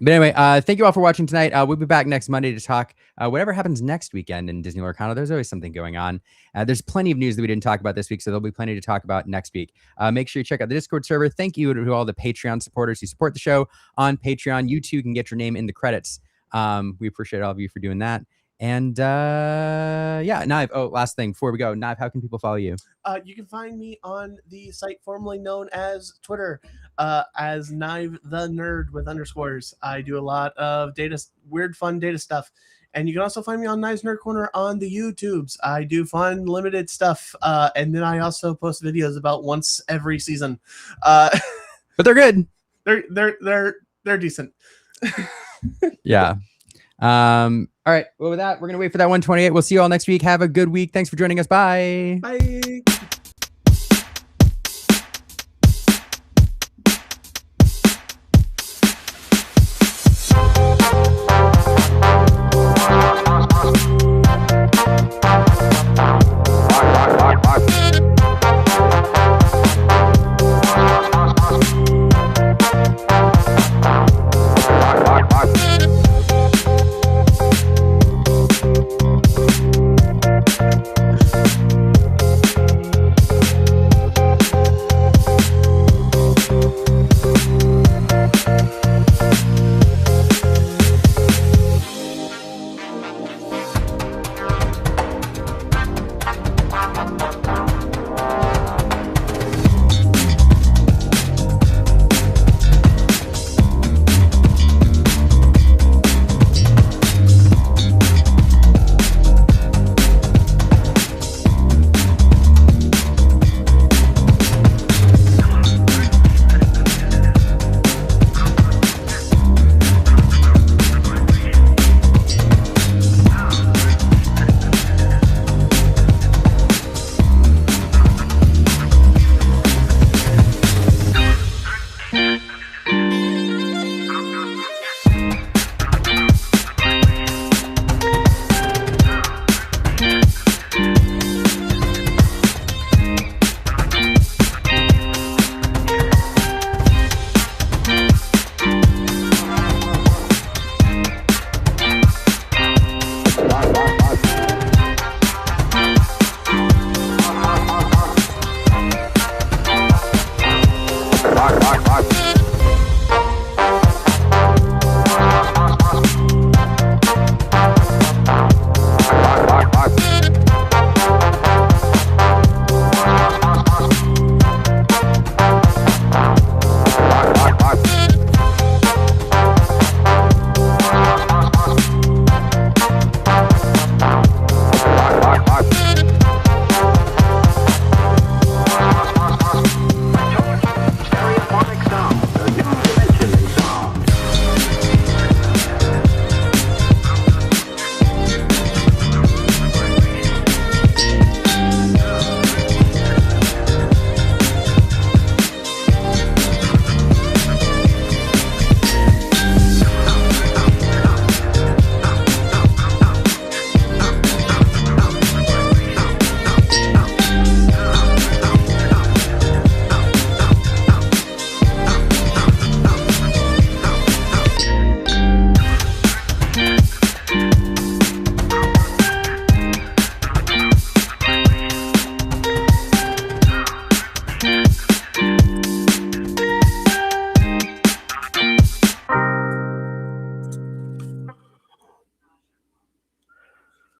But anyway, thank you all for watching tonight. We'll be back next Monday to talk whatever happens next weekend in Disney Lorcana. There's always something going on. There's plenty of news that we didn't talk about this week, so there'll be plenty to talk about next week. Make sure you check out the Discord server. Thank you to all the Patreon supporters who support the show on Patreon. You too can get your name in the credits. We appreciate all of you for doing that. And yeah, Knive. Oh, last thing before we go, Knive, how can people follow you? You can find me on the site formerly known as Twitter, as Knive the Nerd with underscores. I do a lot of weird, fun data stuff. And you can also find me on Knives Nerd Corner on the YouTubes. I do fun, limited stuff. And then I also post videos about once every season. But they're good. They're decent. Yeah. All right. Well, with that, we're going to wait for that 128. We'll see you all next week. Have a good week. Thanks for joining us. Bye. Bye.